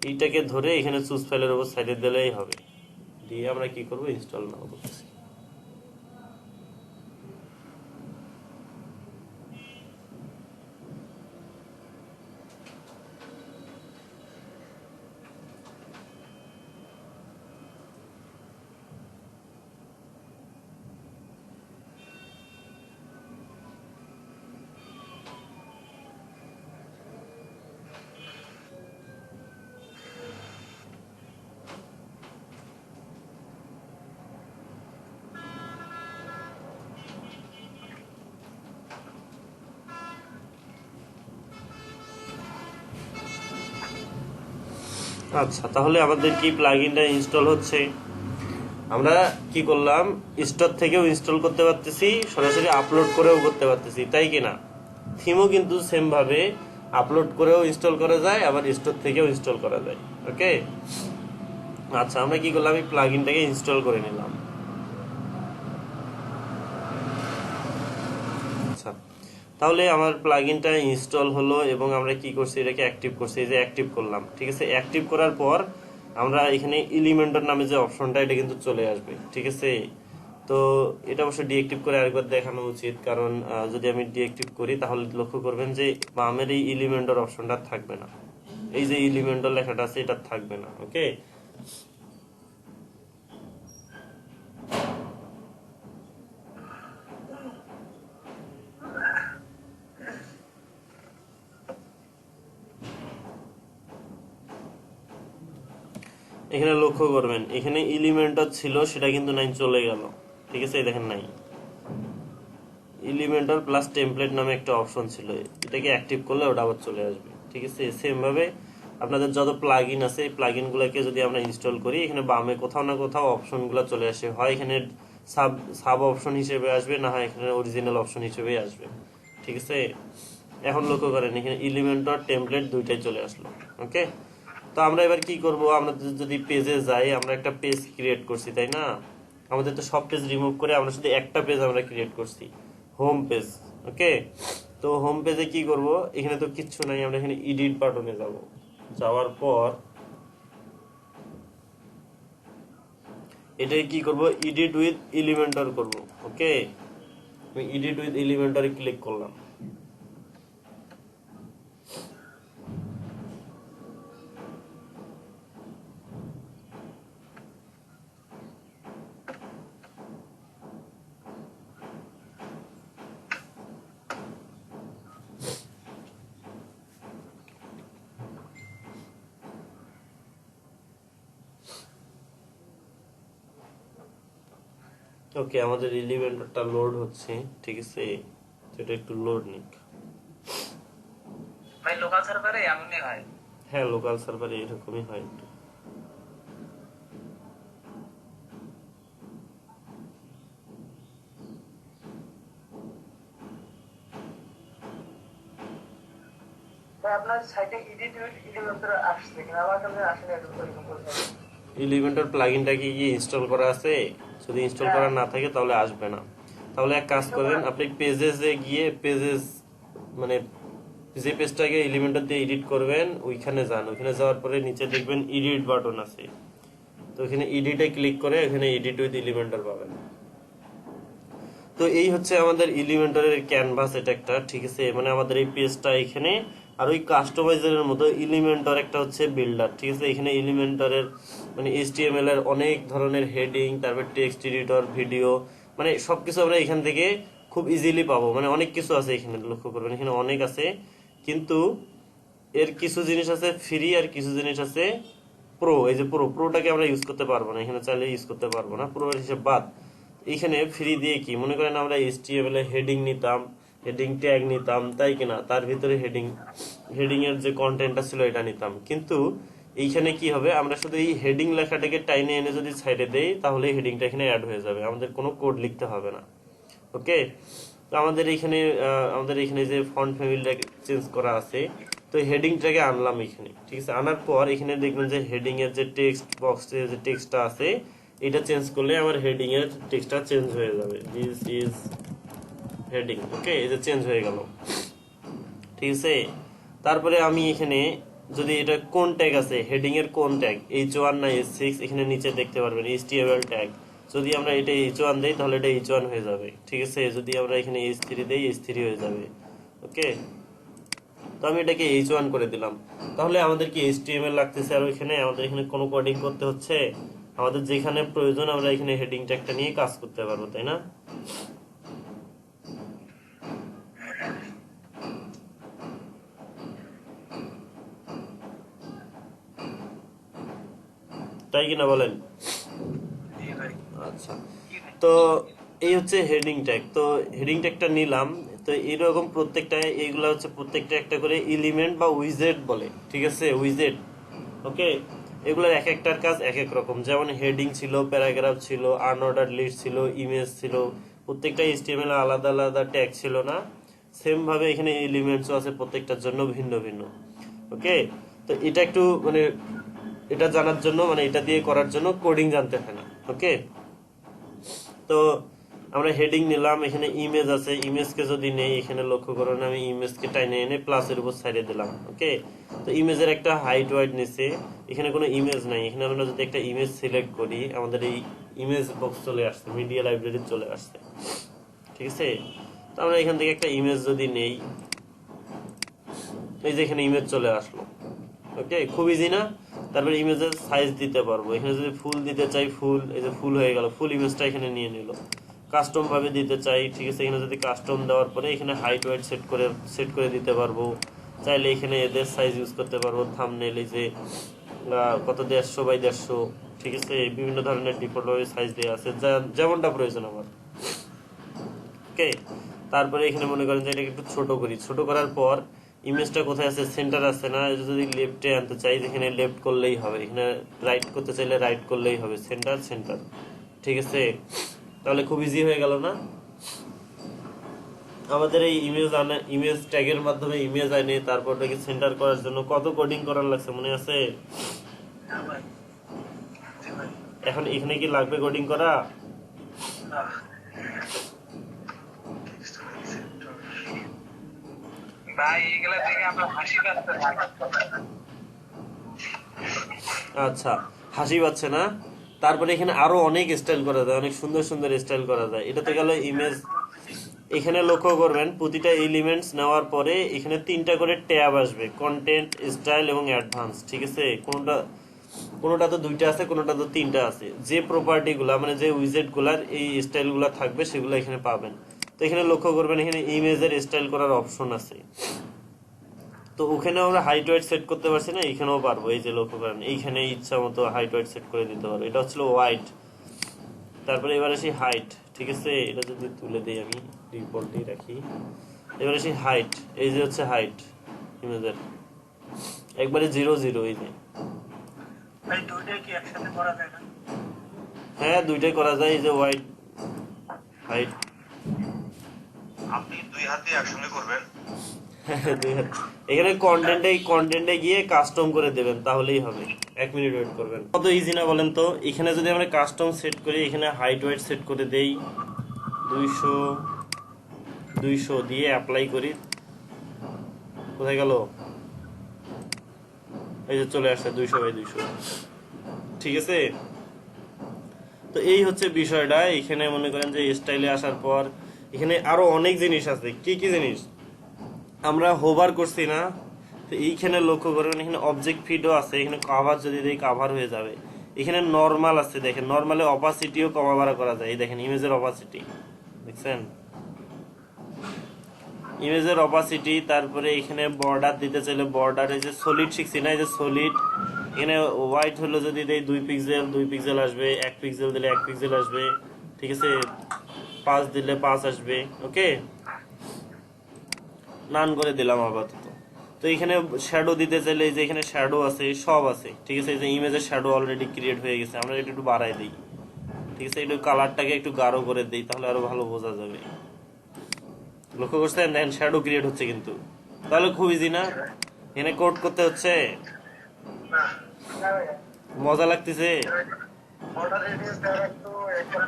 এইটাকে ধরে এখানে চুজ ফাইলের উপর সাইডে দিলেই হবে, দিয়ে আমরা কি করব, ইনস্টল নাও করতেছি। আচ্ছা, তাহলে আমাদের কি প্লাগইনটা ইনস্টল হচ্ছে। আমরা কি করলাম, স্টোর থেকেও ইনস্টল করতে পারতেছি, সরাসরি আপলোড করেও করতে পারতেছি, তাই কিনা। থিমও কিন্তু সেম ভাবে আপলোড করেও ইনস্টল করা যায়, আবার স্টোর থেকেও ইনস্টল করা যায়। ওকে, আচ্ছা, আমরা কি করলাম, এই প্লাগইনটাকে ইনস্টল করে নিলাম। আচ্ছা, তাহলে আমার প্লাগইনটা ইনস্টল হলো এবং আমরা কি করছি, এটাকে অ্যাক্টিভ করছি, এই যে অ্যাক্টিভ করলাম, ঠিক আছে। অ্যাক্টিভ করার পর আমরা এখানে এলিমেন্টর নামে যে অপশনটা, এটা কিন্তু চলে আসবে, ঠিক আছে। তো এটা অবশ্য ডিঅ্যাক্টিভ করে আরেকবার দেখানো উচিত, কারণ যদি আমি ডিঅ্যাক্টিভ করি তাহলে লক্ষ্য করবেন যে বামের এই এলিমেন্টর অপশনটা থাকবে না, এই যে এলিমেন্টর লেখাটা আছে এটা থাকবে না। ওকে, এখানে লক্ষ্য করবেন, এখানে এলিমেন্টর ছিল সেটা কিন্তু নাই, চলে গেল, ঠিক আছে। দেখেন নাই, এলিমেন্টর প্লাস টেমপ্লেট নামে একটা অপশন ছিল, এটাকে অ্যাক্টিভ করলে ওটা আবার চলে আসবে, ঠিক আছে। সেম ভাবে আপনাদের যত প্লাগইন আছে, এই প্লাগইন গুলোকে যদি আমরা ইনস্টল করি, এখানে বামে কোথাও না কোথাও অপশন গুলো চলে আসে, হয় এখানে সাব অপশন হিসেবে আসবে, না হয় এখানে অরিজিনাল অপশন হিসেবে আসবে, ঠিক আছে। এখন লক্ষ্য করেন, এখানে এলিমেন্টর টেমপ্লেট দুইটাই চলে আসলো। ওকে, তো আমরা এবার কি করব, আমরা যদি পেজে যাই, আমরা একটা পেজ ক্রিয়েট করছি, তাই না। আমাদের তো সব পেজ রিমুভ করে আমরা শুধু একটা পেজ আমরা ক্রিয়েট করছি, হোম পেজ। ওকে, তো হোম পেজে কি করব, এখানে তো কিচ্ছু নাই, আমরা এখানে এডিট বাটনে যাব, যাওয়ার পর এটাই কি করব, এডিট উইথ এলিমেন্টর করব। ওকে, আমি এডিট উইথ এলিমেন্টরে ক্লিক করলাম। ওকে, আমাদের এলিমেন্টরটা লোড হচ্ছে, ঠিক আছে। তো এটা একটু লোড নিক। ভাই লোকাল সার্ভারে এমনই হয়। হ্যাঁ, লোকাল সার্ভারে এরকমই হয় একটু। ভাই আপনার সাইটে এডিট এলিমেন্টর আসছে কিনা, আমার কাছে আসলে এরকম বলতে এলিমেন্টর প্লাগইনটা কি ইনস্টল করা আছে, যদি ইনস্টল করা না থাকে তাহলে আসবে না। তাহলে এক কাজ করেন, আপনি পেজেসে গিয়ে পেজেস মানে যে পেজটাকে এলিমেন্টর দিয়ে এডিট করবেন ওইখানে যান, ওইখানে যাওয়ার পরে নিচে দেখবেন এডিট বাটন আছে, তো এখানে এডিটে ক্লিক করে এখানে এডিট উইথ এলিমেন্টর পাবেন। তো এই হচ্ছে আমাদের এলিমেন্টরের ক্যানভাস, এটা একটা, ঠিক আছে, মানে আমাদের এই পেজটা এখানে। আর ওই কাস্টমাইজারের মতো এলিমেন্টর একটা হচ্ছে বিল্ডার, ঠিক আছে। এখানে এলিমেন্টরের মানে HTML এর অনেক ধরনের হেডিং, তারপর টেক্সট এডিটর, ভিডিও, মানে সবকিছু আমরা এখান থেকে খুব ইজিলি পাবো। মানে অনেক কিছু আছে এখানে, লক্ষ্য করবেন এখানে অনেক আছে, কিন্তু এর কিছু জিনিস আছে ফ্রি আর কিছু জিনিস আছে প্রো। এই যে প্রোটাকে আমরা ইউজ করতে পারবো না, এখানে চাইলে ইউজ করতে পারবো না, প্রো এর হিসেব বাদ। এখানে ফ্রি দিয়ে কি মনে করেন আমরা HTML এ হেডিং নিতাম, হেডিং ট্যাগ নিতাম, তাই কিনা, তার ভিতরে হেডিং এর যে কন্টেন্টটা ছিল এটা নিতাম। কিন্তু এইখানে কি হবে, আমরা শুধু এই হেডিং লেখাটাকে টাইনে এনে যদি সাইডে দেই তাহলে হেডিংটা এখানে অ্যাড হয়ে যাবে, আমাদের কোনো কোড লিখতে হবে না। ওকে, তো আমাদের এখানে যে ফন্ট ফ্যামিলিটা চেঞ্জ করা আছে, তো হেডিংটাকে আনলাম এখানে, ঠিক আছে। আনার পর এখানে দেখবেন যে হেডিং এর যে টেক্সট বক্সে যে টেক্সটটা আছে এটা চেঞ্জ করলে আমার হেডিং এর টেক্সটটা চেঞ্জ হয়ে যাবে। দিস ইজ হেডিং, ওকে, এই যে চেঞ্জ হয়ে গেল, ঠিক আছে। তারপরে আমি এখানে যদি এটা কোন ট্যাগ আছে, হেডিং এর কোন ট্যাগ, H1 না H6, এখানে নিচে দেখতে পারবেন HTML ট্যাগ। যদি আমরা এটা H1 দেই তাহলে এটা H1 হয়ে যাবে, ঠিক আছে। যদি আমরা এখানে H3 দেই H3 হয়ে যাবে, ওকে। তো আমি এটাকে H1 করে দিলাম। তাহলে আমাদের কি HTML লাগতেছে আর এখানে আমাদের এখানে কোনো কোডিং করতে হচ্ছে, আমাদের যেখানে প্রয়োজন আমরা এখানে হেডিং ট্যাগটা নিয়ে কাজ করতে পারবো, তাই না? তাই কিনা বলেন? আচ্ছা, তো এই হচ্ছে হেডিং ট্যাগ। তো হেডিং ট্যাগটা নিলাম, তো এইরকম প্রত্যেকটা, এইগুলা হচ্ছে প্রত্যেকটা একটা করে এলিমেন্ট বা উইজেট বলে, ঠিক আছে, উইজেট, ওকে। এগুলোর এক একটার কাজ এক এক রকম। যেমন হেডিং ছিল, প্যারাগ্রাফ ছিল, আনঅর্ডার লিস্ট ছিল, ইমেজ ছিল, প্রত্যেকটা HTML আলাদা আলাদা ট্যাগ ছিল না, সেম ভাবে এখানে এলিমেন্টসও আছে, প্রত্যেকটার জন্য ভিন্ন ভিন্ন, ওকে। তো এটা একটু মানে এটা জানার জন্য, মানে এটা দিয়ে করার জন্য কোডিং জানতে হয় না, ওকে। তো আমরা হেডিং নিলাম, এখানে ইমেজ আছে, ইমেজকে যদি নেই এখানে লক্ষ্য করুন আমি ইমেজকে টাইনে এনে প্লাসের উপর সাইডে দিলাম, ওকে। তো ইমেজের একটা হাইট ওয়াইড নিচে, এখানে কোনো ইমেজ নাই, এখানে আমরা যদি একটা ইমেজ সিলেক্ট করি আমাদের এই ইমেজ বক্স চলে আসছে, মিডিয়া লাইব্রেরি চলে আসছে, ঠিক আছে। তো আমরা এখান থেকে একটা ইমেজ যদি নেই, এই যে এখানে ইমেজ চলে আসলো, ওকে, খুব ইজি না। তারপরে ইমেজের সাইজ দিতে পারবো, এখানে যদি ফুল দিতে চাই ফুল, এই যে ফুল হয়ে গেল, ফুল ইমেজটা এখানে নিয়ে নিল। কাস্টম ভাবে দিতে চাই, ঠিক আছে, এখানে যদি কাস্টম দেওয়ার পরে এখানে হাইট ওয়াইট সেট করে দিতে পারবো। চাইলে এখানে এদের সাইজ ইউজ করতে পারবো, থাম্বনেল এই যে কত 150 বাই 150, ঠিক আছে, বিভিন্ন ধরনের ডিফল্ট ভাবে সাইজ দেওয়া আছে, যেমনটা প্রয়োজন আমার, ওকে। তারপরে এখানে মনে করেন যে এটাকে একটু ছোট করি, ছোট করার পর ইমেজটা কোথায় আছে, সেন্টার আছে না, যদি লেফটে আনতে চাই এখানে লেফট করলেই হবে, এখানে রাইট করতে চাইলে রাইট করলেই হবে, সেন্টার, ঠিক আছে। তাহলে খুব ইজি হয়ে গেল না? আমাদের এই ইমেজ ট্যাগের মাধ্যমে ইমেজ আনে, তারপর ওটাকে সেন্টার করার জন্য কত কোডিং করার লাগছে মনে আছে? এখন এখানে কি লাগবে কোডিং করা? ভাই এগুলা থেকে আমরা হাসি পাচ্ছে না। আচ্ছা, হাসি পাচ্ছে না? তারপরে এখানে আরো অনেক স্টাইল করা যায়, অনেক সুন্দর সুন্দর স্টাইল করা যায়। এটাতে গেল ইমেজ, এখানে লক্ষ্য করবেন প্রতিটা এলিমেন্টস নেওয়ার পরে এখানে 3টা করে ট্যাব আসবে, কন্টেন্ট, স্টাইল এবং অ্যাডভান্স, ঠিক আছে। কোনোটা তো 2টা আছে, কোনোটা তো 3টা আছে। যে প্রপার্টি গুলা মানে যে উইজেট গুলার এই স্টাইল গুলা থাকবে সেগুলো এখানে পাবেন। তো এখানে লক্ষ্য করবেন এখানে ইমেজের স্টাইল করার অপশন আছে, তো ওখানে আমরা হাইট ওয়াইট সেট করতে পারছি না, এখানেও পারবো। এই যে লক্ষ্য করেন এইখানে ইচ্ছা মতো হাইট ওয়াইট সেট করে দিতে পারবো। এটা হচ্ছিল ওয়াইট, তারপরে এবার আসি হাইট, ঠিক আছে। এটা যদি তুলে দিই আমি, ডিফল্টই রাখি। এবার আসি হাইট, এই যে হচ্ছে হাইট ইমেজের একবারে 0 এই যে। ভাই দুইটা কি একসাথে করা যায় না? হ্যাঁ, দুইটাই করা যায়। এই যে ওয়াইড, হাইট, আপনি 2 হাতে একসঙ্গে করবেন। এখানে কন্টেন্টে গিয়ে কাস্টম করে দেবেন, তাহলেই হবে। 1 মিনিট ওয়েট করবেন। কত ইজি না বলেন তো? এখানে যদি আমরা কাস্টম সেট করি, এখানে হাইট ওয়েট সেট করে দেই 200 দিয়ে অ্যাপ্লাই করি, কোথায় গেল? এই যে চলে আসছে 200/200। ঠিক আছে, তো এই হচ্ছে বিষয়টা। এখানে মনে করেন যে স্টাইলে আসার পর এখানে আরো অনেক জিনিস আছে। কি কি জিনিস? আমরা হোভার করছি না, তো এইখানে লক্ষ্য করবেন এখানে অবজেক্ট ফিডও আছে। এখানে কভার যদি দেই কভার হয়ে যাবে। এখানে নরমাল আছে, দেখেন নরমালে অপাসিটিও কমা বাড়া করা যায়। এই দেখেন ইমেজের অপাসিটি দেখছেন, ইমেজের অপাসিটি। তারপরে এখানে বর্ডার দিতে চাইলে বর্ডার, এই যে সলিড শিখছি না, এই যে সলিড, এখানে হোয়াইট হলো যদি দেই 2 পিক্সেল 2 পিক্সেল আসবে, 1 পিক্সেল দিলে 1 পিক্সেল আসবে। ঠিক আছে, 5 দিলে 5 আসবে। ওকে, নান করে দিলাম আপাতত। তো এখানে শ্যাডো দিতে চাইলে এই যে এখানে শ্যাডো আছে, সব আছে। ঠিক আছে, এই যে ইমেজের শ্যাডো অলরেডি ক্রিয়েট হয়ে গেছে, আমরা এটা একটু বাড়াই দিই। ঠিক আছে, একটু কালারটাকে একটু গাঢ় করে দিই, তাহলে আরো ভালো বোঝা যাবে। লক্ষ্য করছেন, দেখেন শ্যাডো ক্রিয়েট হচ্ছে কিন্তু, তাহলে খুব ইজি না? এখানে কোড করতে হচ্ছে, মজা লাগতেছে। বর্ডার রেডিয়াস দেওয়ার একটু একবার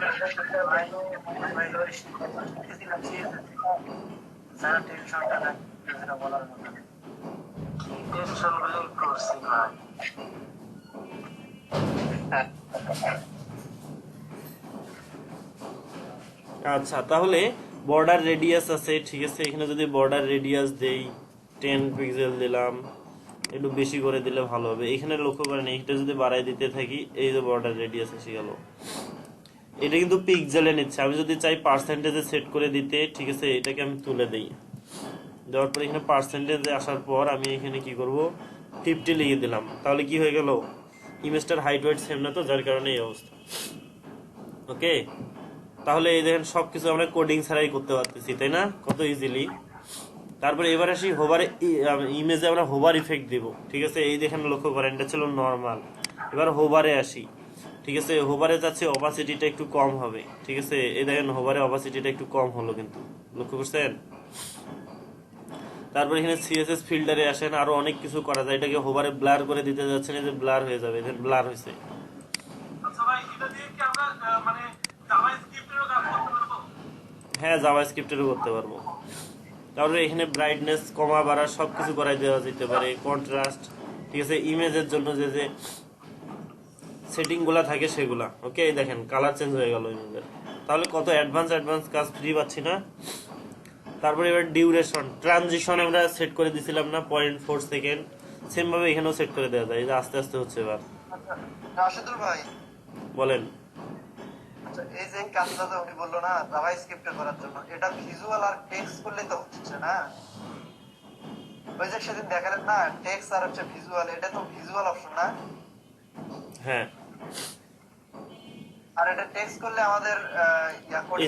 স্যার টেনশনটা না যেটা বলার মতো টেনশন গুলো করছি ভাই। আচ্ছা, তাহলে বর্ডার রেডিয়াস আছে। ঠিক আছে, এখানে যদি বর্ডার রেডিয়াস দেই 10 পিক্সেল দিলাম, একটু বেশি করে দিলে ভালো হবে। এখানে লক্ষ্য করেন এইটা যদি বাড়াই দিতে থাকি, এই যে বর্ডার রেডিয়াস এসে গেল। এটা কিন্তু পিক্সেলে নিচ্ছে। আমি যদি চাই পার্সেন্টেজে সেট করে দিতে, ঠিক আছে, এটাকে আমি তুলে দেই। দেওয়ার পর এখানে পার্সেন্টেজে আসার পর আমি এখানে কি করব, 50 লিখে দিলাম। তাহলে কি হয়ে গেল, ইমেজটার হাইট ওয়েট সেম না, তো যার কারণে এই অবস্থা। ওকে, তাহলে এই দেখেন সবকিছু আমরা কোডিং ছাড়াই করতে পারতেছি, তাই না? কত ইজিলি। তারপরে এবার আসি হোভারে, ইমেজে আমরা হোভার ইফেক্ট দিব। ঠিক আছে, এই দেখেন লক্ষ্য করেন এটা ছিল নরমাল। এবার হোভারে আসি। ঠিক আছে, হোভারে যাচ্ছে অপাসিটিটা একটু কম হবে। ঠিক আছে, এই দেখেন হোভারে অপাসিটিটা একটু কম হলো কিন্তু, লক্ষ্য করছেন? তারপর এখানে সিএসএস ফিল্টারে আসেন, আরো অনেক কিছু করা যায়। এটাকে হোভারে ব্লার করে দিতে যাচ্ছেন, এই যে ব্লার হয়ে যাবে, দেখেন ব্লার হয়েছে। হ্যাঁ, জাভাস্ক্রিপ্টেরও করতে পারবো। তারপরে এখানে ব্রাইটনেস কমা বাড়া সবকিছু করাই দেওয়া যেতে পারে, কন্ট্রাস্ট। ঠিক আছে, ইমেজের জন্য যে যে সেটিং গুলা থাকে সেগুলা। ওকে, দেখেন কালার চেঞ্জ হয়ে গেল ইমেজের। তাহলে কত অ্যাডভান্স কাজ ফ্রি পাচ্ছি না? তারপরে এবার ডিউরেশন, ট্রানজিশন আমরা সেট করে দিছিলাম না 0.4 সেকেন্ড, সেম ভাবে এখানেও সেট করে দেওয়া যায়। এই যে আস্তে আস্তে হচ্ছে। এবার রাশেদুল ভাই, বলেন। আচ্ছা, এই যে কাজটা যে উনি বললো না জাভাস্ক্রিপ্টে করার জন্য, এটা ভিজুয়াল আর টেক্সট করলে তো হচ্ছে না। ওই যে সেদিন দেখালেন না টেক্সট আর হচ্ছে ভিজুয়াল, এটা তো ভিজুয়াল অপশন না? হ্যাঁ, আর এটা টেক্সট করলে আমাদের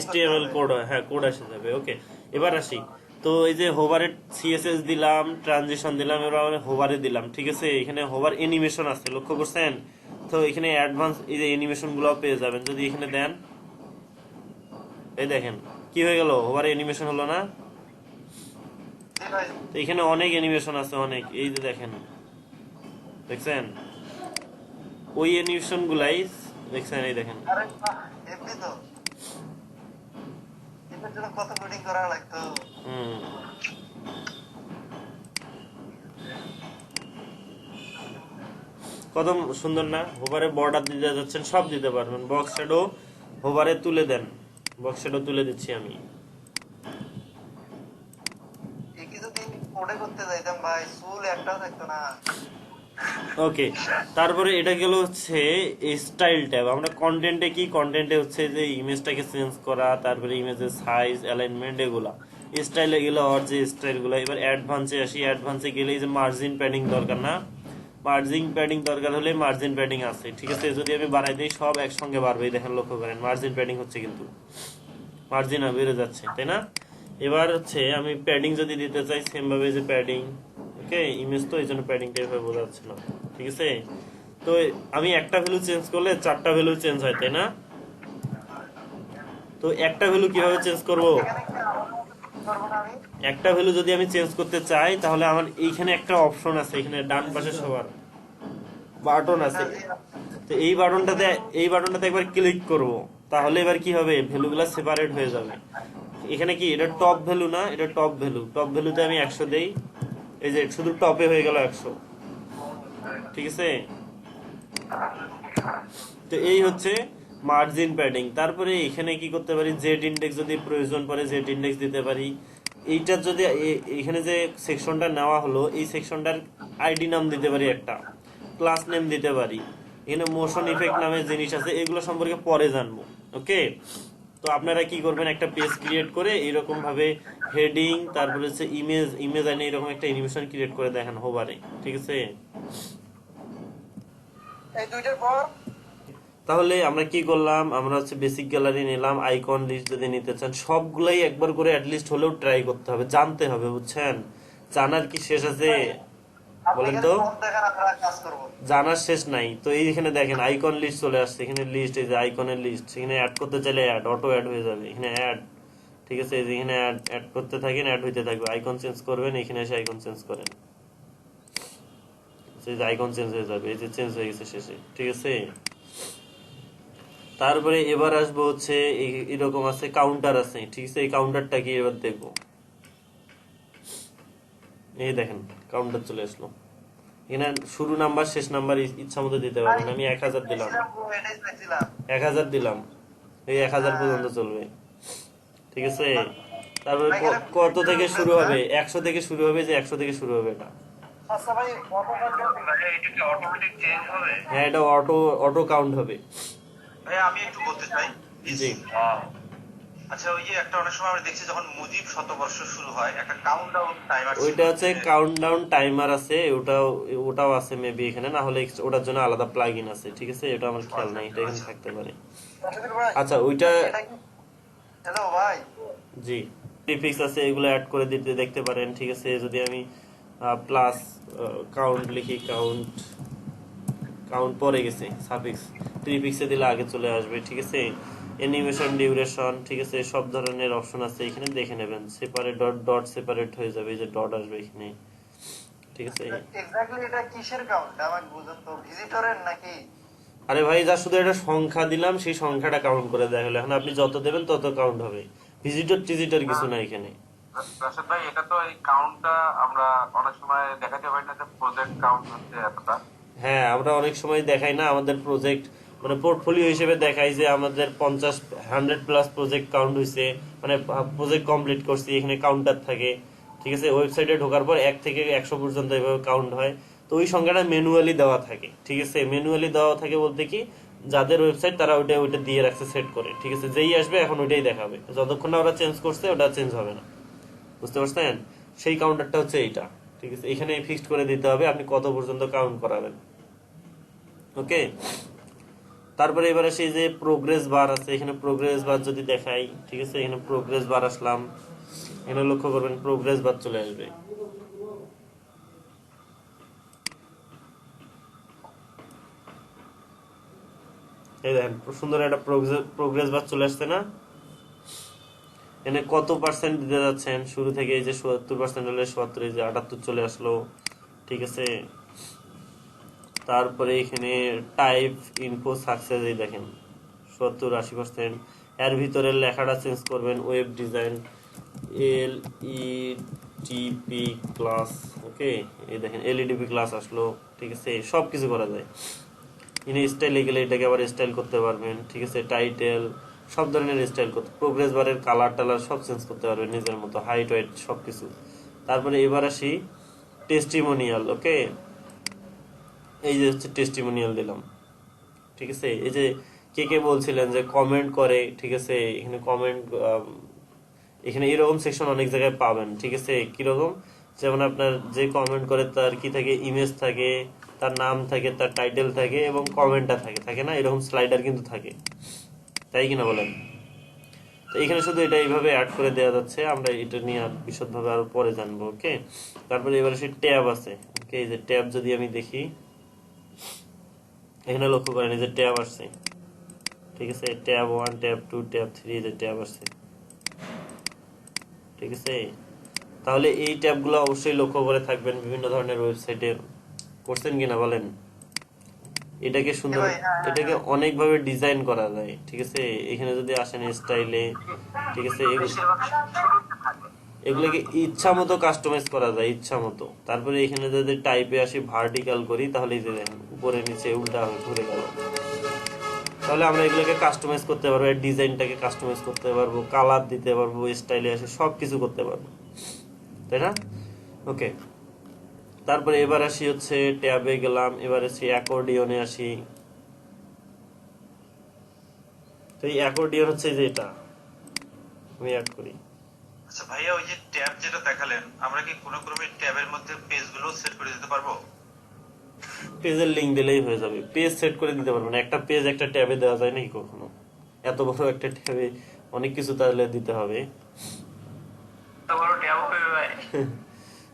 HTML কোড হয়, হ্যাঁ কোড আসে যাবে। ওকে, এবার আসি। তো এই যে হোভারে সিএসএস দিলাম, ট্রানজিশন দিলাম, এবার আমরা হোভারে দিলাম। ঠিক আছে, এখানে হোভার অ্যানিমেশন আছে, লক্ষ্য করছেন? তো এখানে অ্যাডভান্স এই যে অ্যানিমেশন গুলো পেয়ে যাবেন যদি এখানে দেন। এই দেখেন কি হয়ে গেল, হোভার অ্যানিমেশন হলো না? তো এখানে অনেক অ্যানিমেশন আছে, অনেক। এই যে দেখেন, দেখছেন ওই অ্যানিমেশন গুলাই দেখছেন, এই দেখেন। এমনি তো এটার জন্য কত কোডিং করা লাগতো। কত সুন্দর না? হোভারে বর্ডার দিতে যাচ্ছেন, সব দিতে পারবেন। বক্স শ্যাডো হোভারে তুলে দেন, বক্স শ্যাডো তুলে দিচ্ছি আমি। একই যদি কোডে করতে যাইতাম ভাই, চুল একটাও থাকতো না। ওকে, তারপরে এটা গেল হচ্ছে স্টাইল ট্যাব। আমরা কন্টেন্টে কি, কন্টেন্টে হচ্ছে যে ইমেজটাকে চেঞ্জ করা, তারপরে ইমেজের সাইজ, অ্যালাইনমেন্ট, এগুলা। স্টাইলে গেলে আর যে স্টাইলগুলো। এবার অ্যাডভান্সে আসি। অ্যাডভান্সে গেলে এই যে মার্জিন প্যাডিং দরকার না, মার্জিন প্যাডিং দরকার হলে মার্জিন প্যাডিং আছে। ঠিক আছে, যদি আমি বাড়াই দিই সব একসঙ্গে বাড়বে। দেখেন লক্ষ্য করেন মার্জিন প্যাডিং হচ্ছে কিন্তু, মার্জিন বেড়ে যাচ্ছে, তাই না? এবার হচ্ছে আমি প্যাডিং যদি দিতে চাই, সেম ভাবে যে প্যাডিং। ওকে, ইমেজ তো এই জন্য প্যাডিংটা এভাবে বোঝা যাচ্ছে না। ঠিক আছে, তো আমি একটা ভ্যালু চেঞ্জ করলে 4টা ভ্যালু চেঞ্জ হয়, তাই না? তো একটা ভ্যালু কিভাবে চেঞ্জ করব? একটা ভ্যালু যদি আমি চেঞ্জ করতে চাই, তাহলে আমার এইখানে একটা অপশন আছে, এখানে ডান পাশে সবার বাটন আছে। তো এই বাটনটাতে একবার ক্লিক করব, তাহলে এবার কি হবে, ভ্যালুগুলো সেপারেট হয়ে যাবে। এখানে কি এটা টপ ভ্যালু না, এটা টপ ভ্যালু। টপ ভ্যালুতে আমি 100 দেই, এই যে শুধু টপে হয়ে গেল 100, ঠিক আছে। তো এই হচ্ছে মার্জিন প্যাডিং। তারপরে এখানে কি করতে পারি, জেড ইন্ডেক্স যদি প্রয়োজন পড়ে জেড ইন্ডেক্স দিতে পারি। এইটার যদি এখানে যে সেকশনটা নেওয়া হলো এই সেকশনটার আইডি নাম দিতে পারি, একটা ক্লাস নেম দিতে পারি। এখানে মোশন ইফেক্ট নামে জিনিস আছে, এগুলো সম্পর্কে পরে জানবো। ওকে, তো আপনারা কি করবেন, একটা পেজ ক্রিয়েট করে এরকম ভাবে হেডিং, তারপরে হচ্ছে ইমেজ আনে এরকম একটা অ্যানিমেশন ক্রিয়েট করে দেখেন হোবারে, ঠিক আছে। এই দুইটার পর তাহলে আমরা কি করলাম, আমরা হচ্ছে বেসিক গ্যালারি নিলাম, আইকন লিস্ট যদি নিতে চান সবগুলাই একবার করে অ্যাটলিস্ট হলেও ট্রাই করতে হবে, জানতে হবে, বুঝছেন। জানার কি শেষ আছে বলেন তো? দেখেন আমরা কাজ করব। জানার শেষ নাই। তো এইখানে দেখেন আইকন লিস্ট চলে আসছে, এখানে লিস্ট, এই যে আইকনের লিস্ট, এখানে অ্যাড করতে চাইলে অ্যাড, অটো অ্যাড হয়ে যাবে, এখানে অ্যাড, ঠিক আছে। এই যে এখানে অ্যাড করতে থাকেন, অ্যাড হইতে থাকবে। আইকন চেঞ্জ করবেন, এখানে এসে আইকন চেঞ্জ করেন, এই যে আইকন চেঞ্জ হয়ে যাবে, এই যে চেঞ্জ হয়ে গেছে শেষে, ঠিক আছে। তারপরে এবার আসবো হচ্ছে এরকম আছে কাউন্টার আছে, ঠিক আছে। এই কাউন্টারটা কি এবার দেখবো, এই দেখেন কাউন্টার চলে আসলো। এখানে শুরু নাম্বার শেষ নাম্বার ইচ্ছা মতো দিতে পারবেন। আমি 1000 দিলাম, 1000 দিলাম, এই 1000 পর্যন্ত চলবে, ঠিক আছে। তারপরে কত থেকে শুরু হবে, 100 থেকে শুরু হবে, যে 100 থেকে শুরু হবে এটা। আচ্ছা ভাই, এটা কি অটোমেটিক চেঞ্জ হবে? হ্যাঁ, এটা অটো কাউন্ট হবে। ভাই আমি একটু বলতে চাই জি। আচ্ছা, ওই যে একটা অনেক সময় আমরা দেখছি যখন মুজিব শতবর্ষ শুরু হয় একটা কাউন্টডাউন টাইমার, ওইটা হচ্ছে কাউন্টডাউন টাইমার আছে, ওটাও আছে মেবি এখানে, না হলে ওটার জন্য আলাদা প্লাগইন আছে, ঠিক আছে। এটা আমার খেয়াল নাই, এটা এখানে থাকতে পারে। আচ্ছা, ওইটা হ্যালো ভাই, জি প্রিফিক্স আছে, এগুলো অ্যাড করে দিতে দেখতে পারেন, ঠিক আছে। যদি আমি প্লাস কাউন্ট লিখি, কাউন্ট পরে গেছে, সাফিক্স প্রিফিক্সে দিলে আগে চলে আসবে, ঠিক আছে। অ্যানিমেশন ডিউরেশন, ঠিক আছে, সব ধরনের অপশন আছে এখানে, দেখে নেবেন। সেপারেট ডট সেপারেট হয়ে যাবে, এই যে ডট আসবে এখানে, ঠিক আছে। এক্স্যাক্টলি এটা কিসের কাউন্ট আমাকে বুঝুন তো, ভিজিটরের নাকি? আরে ভাই, যা শুধু একটা সংখ্যা দিলাম, সেই সংখ্যাটা কাউন্ট করে দেখা হলো। এখন আপনি যত দেবেন তত কাউন্ট হবে, ভিজিটর কিছু না এখানে। রাশেদ ভাই, এটা তো এই কাউন্টটা আমরা অনেক সময় দেখাতে পারি না যে প্রজেক্ট কাউন্ট হচ্ছে এতটা। হ্যাঁ, আমরা অনেক সময় দেখাই না, আমাদের প্রজেক্ট মানে পোর্টফোলিও হিসেবে দেখাই যে আমাদের 100+ প্রজেক্ট কাউন্ট হয়েছে, মানে প্রজেক্ট কমপ্লিট করছি, এখানে কাউন্টার থাকে, ঠিক আছে। ওয়েবসাইটে ঢোকার পর 1 থেকে 100 পর্যন্ত এভাবে কাউন্ট হয়। তো ওই সংখ্যাটা ম্যানুয়ালি দেওয়া থাকে, ঠিক আছে। ম্যানুয়ালি দেওয়া থাকে বলতে কি, যাদের ওয়েবসাইট তারা ওইটা দিয়ে রাখছে সেট করে, ঠিক আছে। যেই আসবে এখন ওইটাই দেখাবে, যতক্ষণ না ওরা চেঞ্জ করছে ওটা চেঞ্জ হবে না, বুঝতে পারছেন। সেই কাউন্টারটা হচ্ছে এইটা, ঠিক আছে। এখানে ফিক্সড করে দিতে হবে আপনি কত পর্যন্ত কাউন্ট করাবেন, ওকে। তারপরে এবারে সেই যে প্রোগ্রেস বার আছে, এখানে প্রোগ্রেস বার যদি দেখাই, ঠিক আছে। এখানে প্রোগ্রেস বার আসলাম, এখানে লক্ষ্য করবেন প্রোগ্রেস বার চলে আসবে, এই দেখেন সুন্দর একটা প্রোগ্রেস বার চলে আসছে না। এখানে কত পার্সেন্ট দিতে যাচ্ছেন শুরু থেকে, এই যে ৭০% হলে ৭৭, এই যে ৭৮ চলে আসলো, ঠিক আছে। তারপরে এখানে টাইপ ইনফো সাকসেস, এই দেখেন ৭০-৮০%। এর ভিতরে লেখাটা চেঞ্জ করবেন, ওয়েব ডিজাইন এলইডিপি ক্লাস, ওকে। এই দেখেন এলইডিপি ক্লাস আসলো, ঠিক আছে। সব কিছু করা যায়। ইনি স্টাইলে গেলে এটাকে আবার স্টাইল করতে পারবেন, ঠিক আছে। টাইটেল সব ধরনের স্টাইল করতে, প্রোগ্রেস বারের কালার টালার সব চেঞ্জ করতে পারবেন নিজের মতো, হাইট ওয়েট সব কিছু। তারপরে এবার আসি টেস্টিমোনিয়াল, ওকে। এই যে হচ্ছে টেস্টিমোনিয়াল দিলাম, ঠিক আছে। এই যে কে বলছিলেন যে কমেন্ট করে, ঠিক আছে। এখানে কমেন্ট, এখানে এরকম সেকশন অনেক জায়গায় পাবেন, ঠিক আছে। কিরকম, যেমন আপনার যে কমেন্ট করে তার কি থাকে, ইমেজ থাকে, তার নাম থাকে, তার টাইটেল থাকে এবং কমেন্টটা থাকে না, এরকম স্লাইডার কিন্তু থাকে, তাই কিনা বলেন। তো এখানে শুধু এটা এইভাবে অ্যাড করে দেওয়া যাচ্ছে, আমরা এটা নিয়ে আর বিশদভাবে আরো পরে জানবো, ওকে। তারপরে এবারে সেই ট্যাব আছে, ওকে। এই যে ট্যাব যদি আমি দেখি, এখানে লক্ষ্য করেন এই যে ট্যাব আসছে, ঠিক আছে। ট্যাব 1, ট্যাব 2, ট্যাব 3, এই যে ট্যাব আসছে, ঠিক আছে। তাহলে এই ট্যাবগুলো অবশ্যই লক্ষ্য করে থাকবেন, বিভিন্ন ধরনের ওয়েবসাইটে করছেন কিনা বলেন। এটাকে সুন্দর, এটাকে অনেক ভাবে ডিজাইন করা যায়, ঠিক আছে। এখানে যদি আসেন স্টাইলে, ঠিক আছে। এগুলোকে ইচ্ছা মতো কাস্টমাইজ করা যায় ইচ্ছা মতো। তারপরে এখানে যদি টাইপে আসি ভার্টিক্যাল করি তাহলে এই যে দেখেন উপরে নিচে উল্টা হয়ে ঘুরে গেল। তাহলে আমরা এগুলোকে কাস্টমাইজ করতে পারবো, এর ডিজাইনটাকে কাস্টমাইজ করতে পারবো, কালার দিতে পারবো, স্টাইলে আসে সব কিছু করতে পারবো, তাই না? ওকে, তারপরে এবার আসি হচ্ছে ট্যাবে গেলাম, এবার আসি অ্যাকর্ডিয়নে আসি। তো এই অ্যাকর্ডিয়ন হচ্ছে যে এটা আমি অ্যাড করি। আচ্ছা ভাইয়া, ওই যে ট্যাব যেটা দেখালেন, আমরা কি কোনো ক্রমে ট্যাবের মধ্যে পেজগুলো সেট করে দিতে পারবো? পেজের লিংক দিলেই হয়ে যাবে। পেজ সেট করে দিতে পারবেন, একটা পেজ একটা ট্যাবে দেওয়া যায় নাকি কখনো? এত বড় একটা ট্যাবে অনেক কিছু তাহলে দিতে হবে। তো বড় ট্যাব হবে ভাই।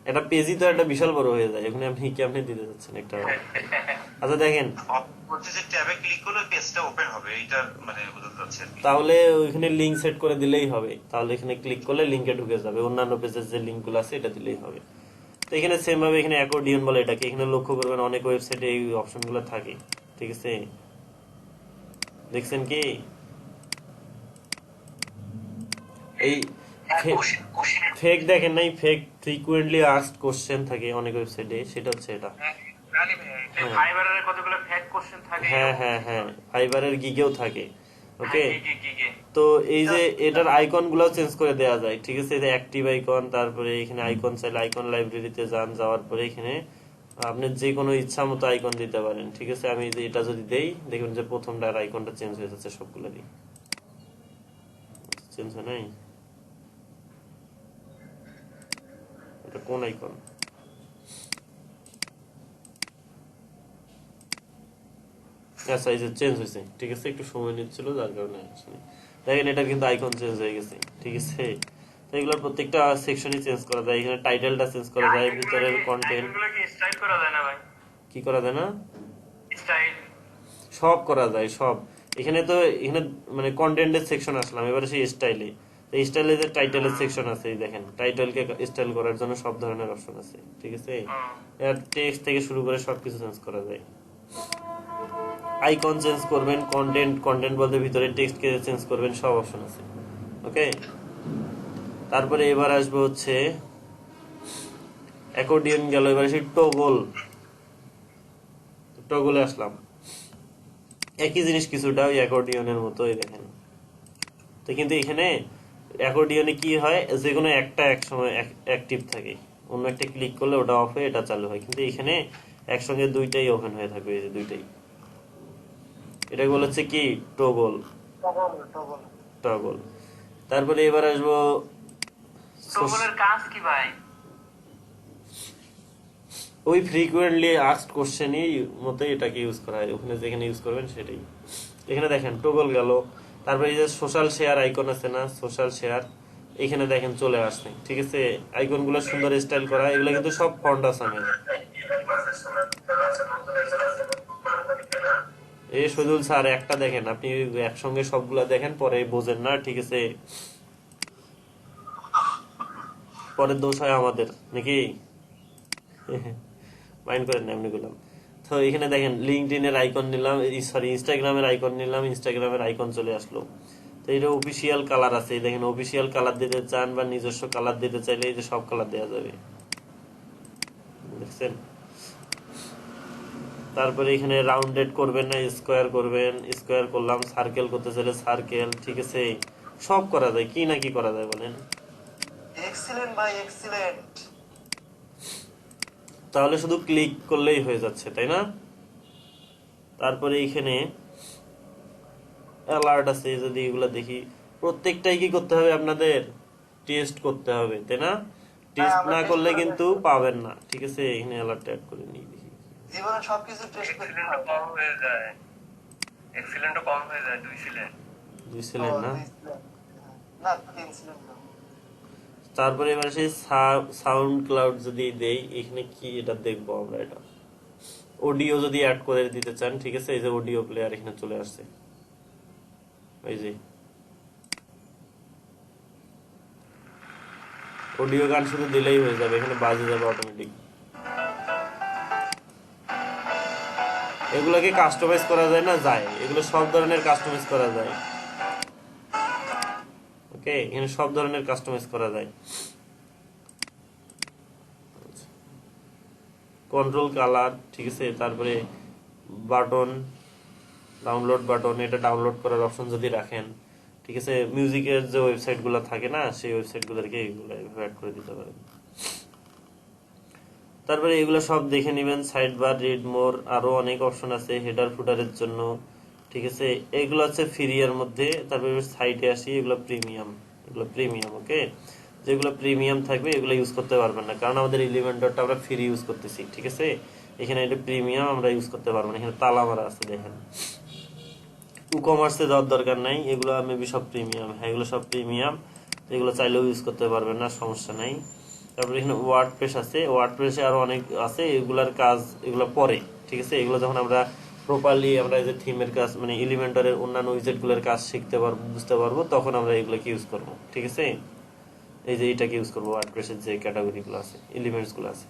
একটা পেজই তো একটা বিশাল বড় হয়ে যায়, এখানে আপনি কেমনে দিতে যাচ্ছেন একটা? আচ্ছা দেখেন, হচ্ছে যে ট্যাবে ক্লিক করলে পেজটা ওপেন হবে, এটা মানে বোঝাতে চাচ্ছি আর কি। তাহলে ওইখানে লিংক সেট করে দিলেই হবে। তাহলে এখানে ক্লিক করলে লিংকে ঢুকে যাবে, অন্যান্য পেজের যে লিংকগুলো আছে এটা দিলেই হবে। তো এখানে সেম ভাবে এখানে অ্যাকর্ডিয়ন বলে এটাকে। এখানে লক্ষ্য করবেন অনেক ওয়েবসাইটে এই অপশনগুলো থাকে, ঠিক আছে? দেখছেন কি এই ফেক দেখেন নাই, ফেক ফ্রিকুয়েন্টলি আস্কড কোশ্চেন থাকে অনেক ওয়েবসাইটে, সেটা হচ্ছে এটা। ফাইবারের কতগুলো ফ্যাক কোশ্চেন থাকে। হ্যাঁ হ্যাঁ হ্যাঁ, ফাইবারের গিগেও থাকে। ওকে, গিগে তো এই যে এটার আইকন গুলো চেঞ্জ করে দেওয়া যায়, ঠিক আছে? যে অ্যাক্টিভ আইকন, তারপরে এখানে আইকন চাইলে আইকন লাইব্রেরিতে যান, যাওয়ার পরে এখানে আপনি যে কোনো ইচ্ছা মতো আইকন দিতে পারেন, ঠিক আছে? আমি এটা যদি দেই দেখবেন যে প্রথমটার আইকনটা চেঞ্জ হয়ে যাচ্ছে সবগুলোরই। চেঞ্জ হয় নাই? এটা কোন আইকন? আচ্ছা, এই যে চেঞ্জ হয়েছে, ঠিক আছে? একটু সময় নিচ্ছিল যার কারণে দেখেন এটা কিন্তু আইকন চেঞ্জ হয়ে গেছে, ঠিক আছে? তো এগুলোর প্রত্যেকটা সেকশনই চেঞ্জ করা যায়। এখানে টাইটেলটা চেঞ্জ করা যায়, ভিতরের কন্টেন্ট এগুলো কি স্টাইল করা যায় না ভাই? কি করা যায় না? স্টাইল সব করা যায় সব। এখানে তো এখানে মানে কন্টেন্টের সেকশন আসলাম, এবারে সেই স্টাইলে। এই স্টাইলে যে টাইটেলের সেকশন আছে, এই দেখেন টাইটেলকে স্টাইল করার জন্য সব ধরনের অপশন আছে, ঠিক আছে? এর টেক্সট থেকে শুরু করে সবকিছু চেঞ্জ করা যায়। আইকন চেঞ্জ করবেন, কন্টেন্ট বলতে ভিতরে টেক্সট কে চেঞ্জ করবেন, সব অপশন আছে। ওকে, তারপরে এবার আসবে হচ্ছে অ্যাকর্ডিয়ন গেল, এবার আসি টগলে আসলাম। একই জিনিস কিছুটা ওই অ্যাকর্ডিয়নের মতো, এই দেখেন। তো কিন্তু এখানে অ্যাকর্ডিয়নে কি হয়, যে কোনো একটা এক সময় অ্যাক্টিভ থাকে, অন্য একটা ক্লিক করলে ওটা অফ হয়ে এটা চালু হয়। কিন্তু এখানে একসঙ্গে দুইটাই ওপেন হয়ে থাকবে, এই যে দুইটাই। এটা বলেছে কি টগল। তারপরে এবার আসবো টগলের কাজ কি ভাই? ওই ফ্রিকুয়েন্টলি আস্কড কোশ্চেনই মতো এটাকে ইউজ করা হয়, ওখানে যেখানে ইউজ করবেন সেটাই। এখানে দেখেন টগল গেল, তারপরে এই যে সোশ্যাল শেয়ার আইকন আছে না, সোশ্যাল শেয়ার, এখানে দেখেন চলে আসছে, ঠিক আছে? আইকন গুলো সুন্দর স্টাইল করা, এগুলো কিন্তু সব ফন্ট আসামের। এই সজুল স্যার একটা দেখেন, আপনি একসঙ্গে সবগুলা দেখেন, পরে বোঝেন না, ঠিক আছে? পরে দোষ হয় আমাদের নাকি? মাইন্ড করেন না এমনি গুলাম। তো এখানে দেখেন লিঙ্কডইনের আইকন নিলাম, সরি ইনস্টাগ্রামের আইকন নিলাম, ইনস্টাগ্রামের আইকন চলে আসলো। তো এটা অফিসিয়াল কালার আছে, দেখেন অফিসিয়াল কালার দিতে চান বা নিজস্ব কালার দিতে চাইলে এই যে সব কালার দেওয়া যাবে, দেখছেন? তারপরে এখানে রাউন্ডেড করবেন না স্কোয়ার করবেন, স্কোয়ার করলাম। সার্কেল করতে চাইলে সার্কেল, ঠিক আছে? সব করা যায়, কি না কি করা যায় বলেন? এক্সিলেন্ট ভাই, এক্সিলেন্ট। তাহলে শুধু ক্লিক করলেই হয়ে যাচ্ছে, তাই না? তারপরে এখানে অ্যালার্ট আছে, যদি এগুলা দেখি প্রত্যেকটাই কি করতে হবে আপনাদের? টেস্ট করতে হবে, তাই না? টেস্ট না করলে কিন্তু পাবেন না, ঠিক আছে? এখানে অ্যালার্ট অ্যাড করে নিই, দেখি জীবনে সবকিছু টেস্ট করতে হবে। কম হয়ে যায়, এক্সিলেন্টও কম হয়ে যায়, 2 সিলেন্ট। বুঝছিলেন না? না 3 সিলেন্ট। তারপরে এবার সেই সাউন্ড ক্লাউড যদি দেই, এখানে কি এটা দেখবো আমরা? এটা অডিও যদি অ্যাড করে দিতে চান, ঠিক আছে? এই যে অডিও প্লেয়ার এখানে চলে আসছে, এই যে অডিও গান শুধু দিলেই হয়ে যাবে, এখানে বাজে যাবে অটোমেটিক। এগুলোকে কাস্টমাইজ করা যায় না? যায়, এগুলো সব ধরনের কাস্টমাইজ করা যায়। ওকে, এখানে সব ধরনের কাস্টমাইজ করা যায়। কন্ট্রোল কালার, ঠিক আছে, তারপরে বাটন, ডাউনলোড বাটন, এটা ডাউনলোড করার অপশন যদি রাখেন, ঠিক আছে, মিউজিকের যে ওয়েবসাইটগুলো থাকে না সেই ওয়েবসাইটগুলোকে এইগুলো অ্যাড করে দিতে পারেন। তারপরে এগুলো সব দেখে নেবেন, সাইড বার, রিড মোর, আরো অনেক অপশন আছে হেডার ফুটারের জন্য, ঠিক আছে। এগুলো হচ্ছে ফ্রি এর মধ্যে। তারপরে সাইটে আসি, এগুলো প্রিমিয়াম, ওকে। যেগুলো প্রিমিয়াম থাকবে এগুলো ইউজ করতে পারবেন না, কারণ আমাদের এলিমেন্টরটা আমরা ফ্রি ইউজ করতেছি, ঠিক আছে। এখানে এটা প্রিমিয়াম, আমরা ইউজ করতে পারবো না। এখানে তালা মারা আছে দেখেন, কমার্সে যাওয়ার দরকার নাই, এগুলো মেবি সব প্রিমিয়াম। হ্যাঁ, এগুলো সব প্রিমিয়াম, এগুলো চাইলেও ইউজ করতে পারবেন না, সমস্যা নাই। তারপরে এখানে ওয়ার্ডপ্রেস আছে, ওয়ার্ডপ্রেসে আরো অনেক আছে, এগুলার কাজ এগুলো পরে, ঠিক আছে। এগুলো যখন আমরা প্রপারলি আমরা এই যে থিমের কাজ মানে এলিমেন্টরের অন্যান্য উইজেট গুলোর কাজ শিখতে পারবো, বুঝতে পারবো, তখন আমরা এগুলোকে ইউজ করবো, ঠিক আছে। এই যে এটাকে ইউজ করবো, ওয়ার্ডপ্রেসের যে ক্যাটাগরি গুলো আছে, এলিমেন্টস গুলো আছে।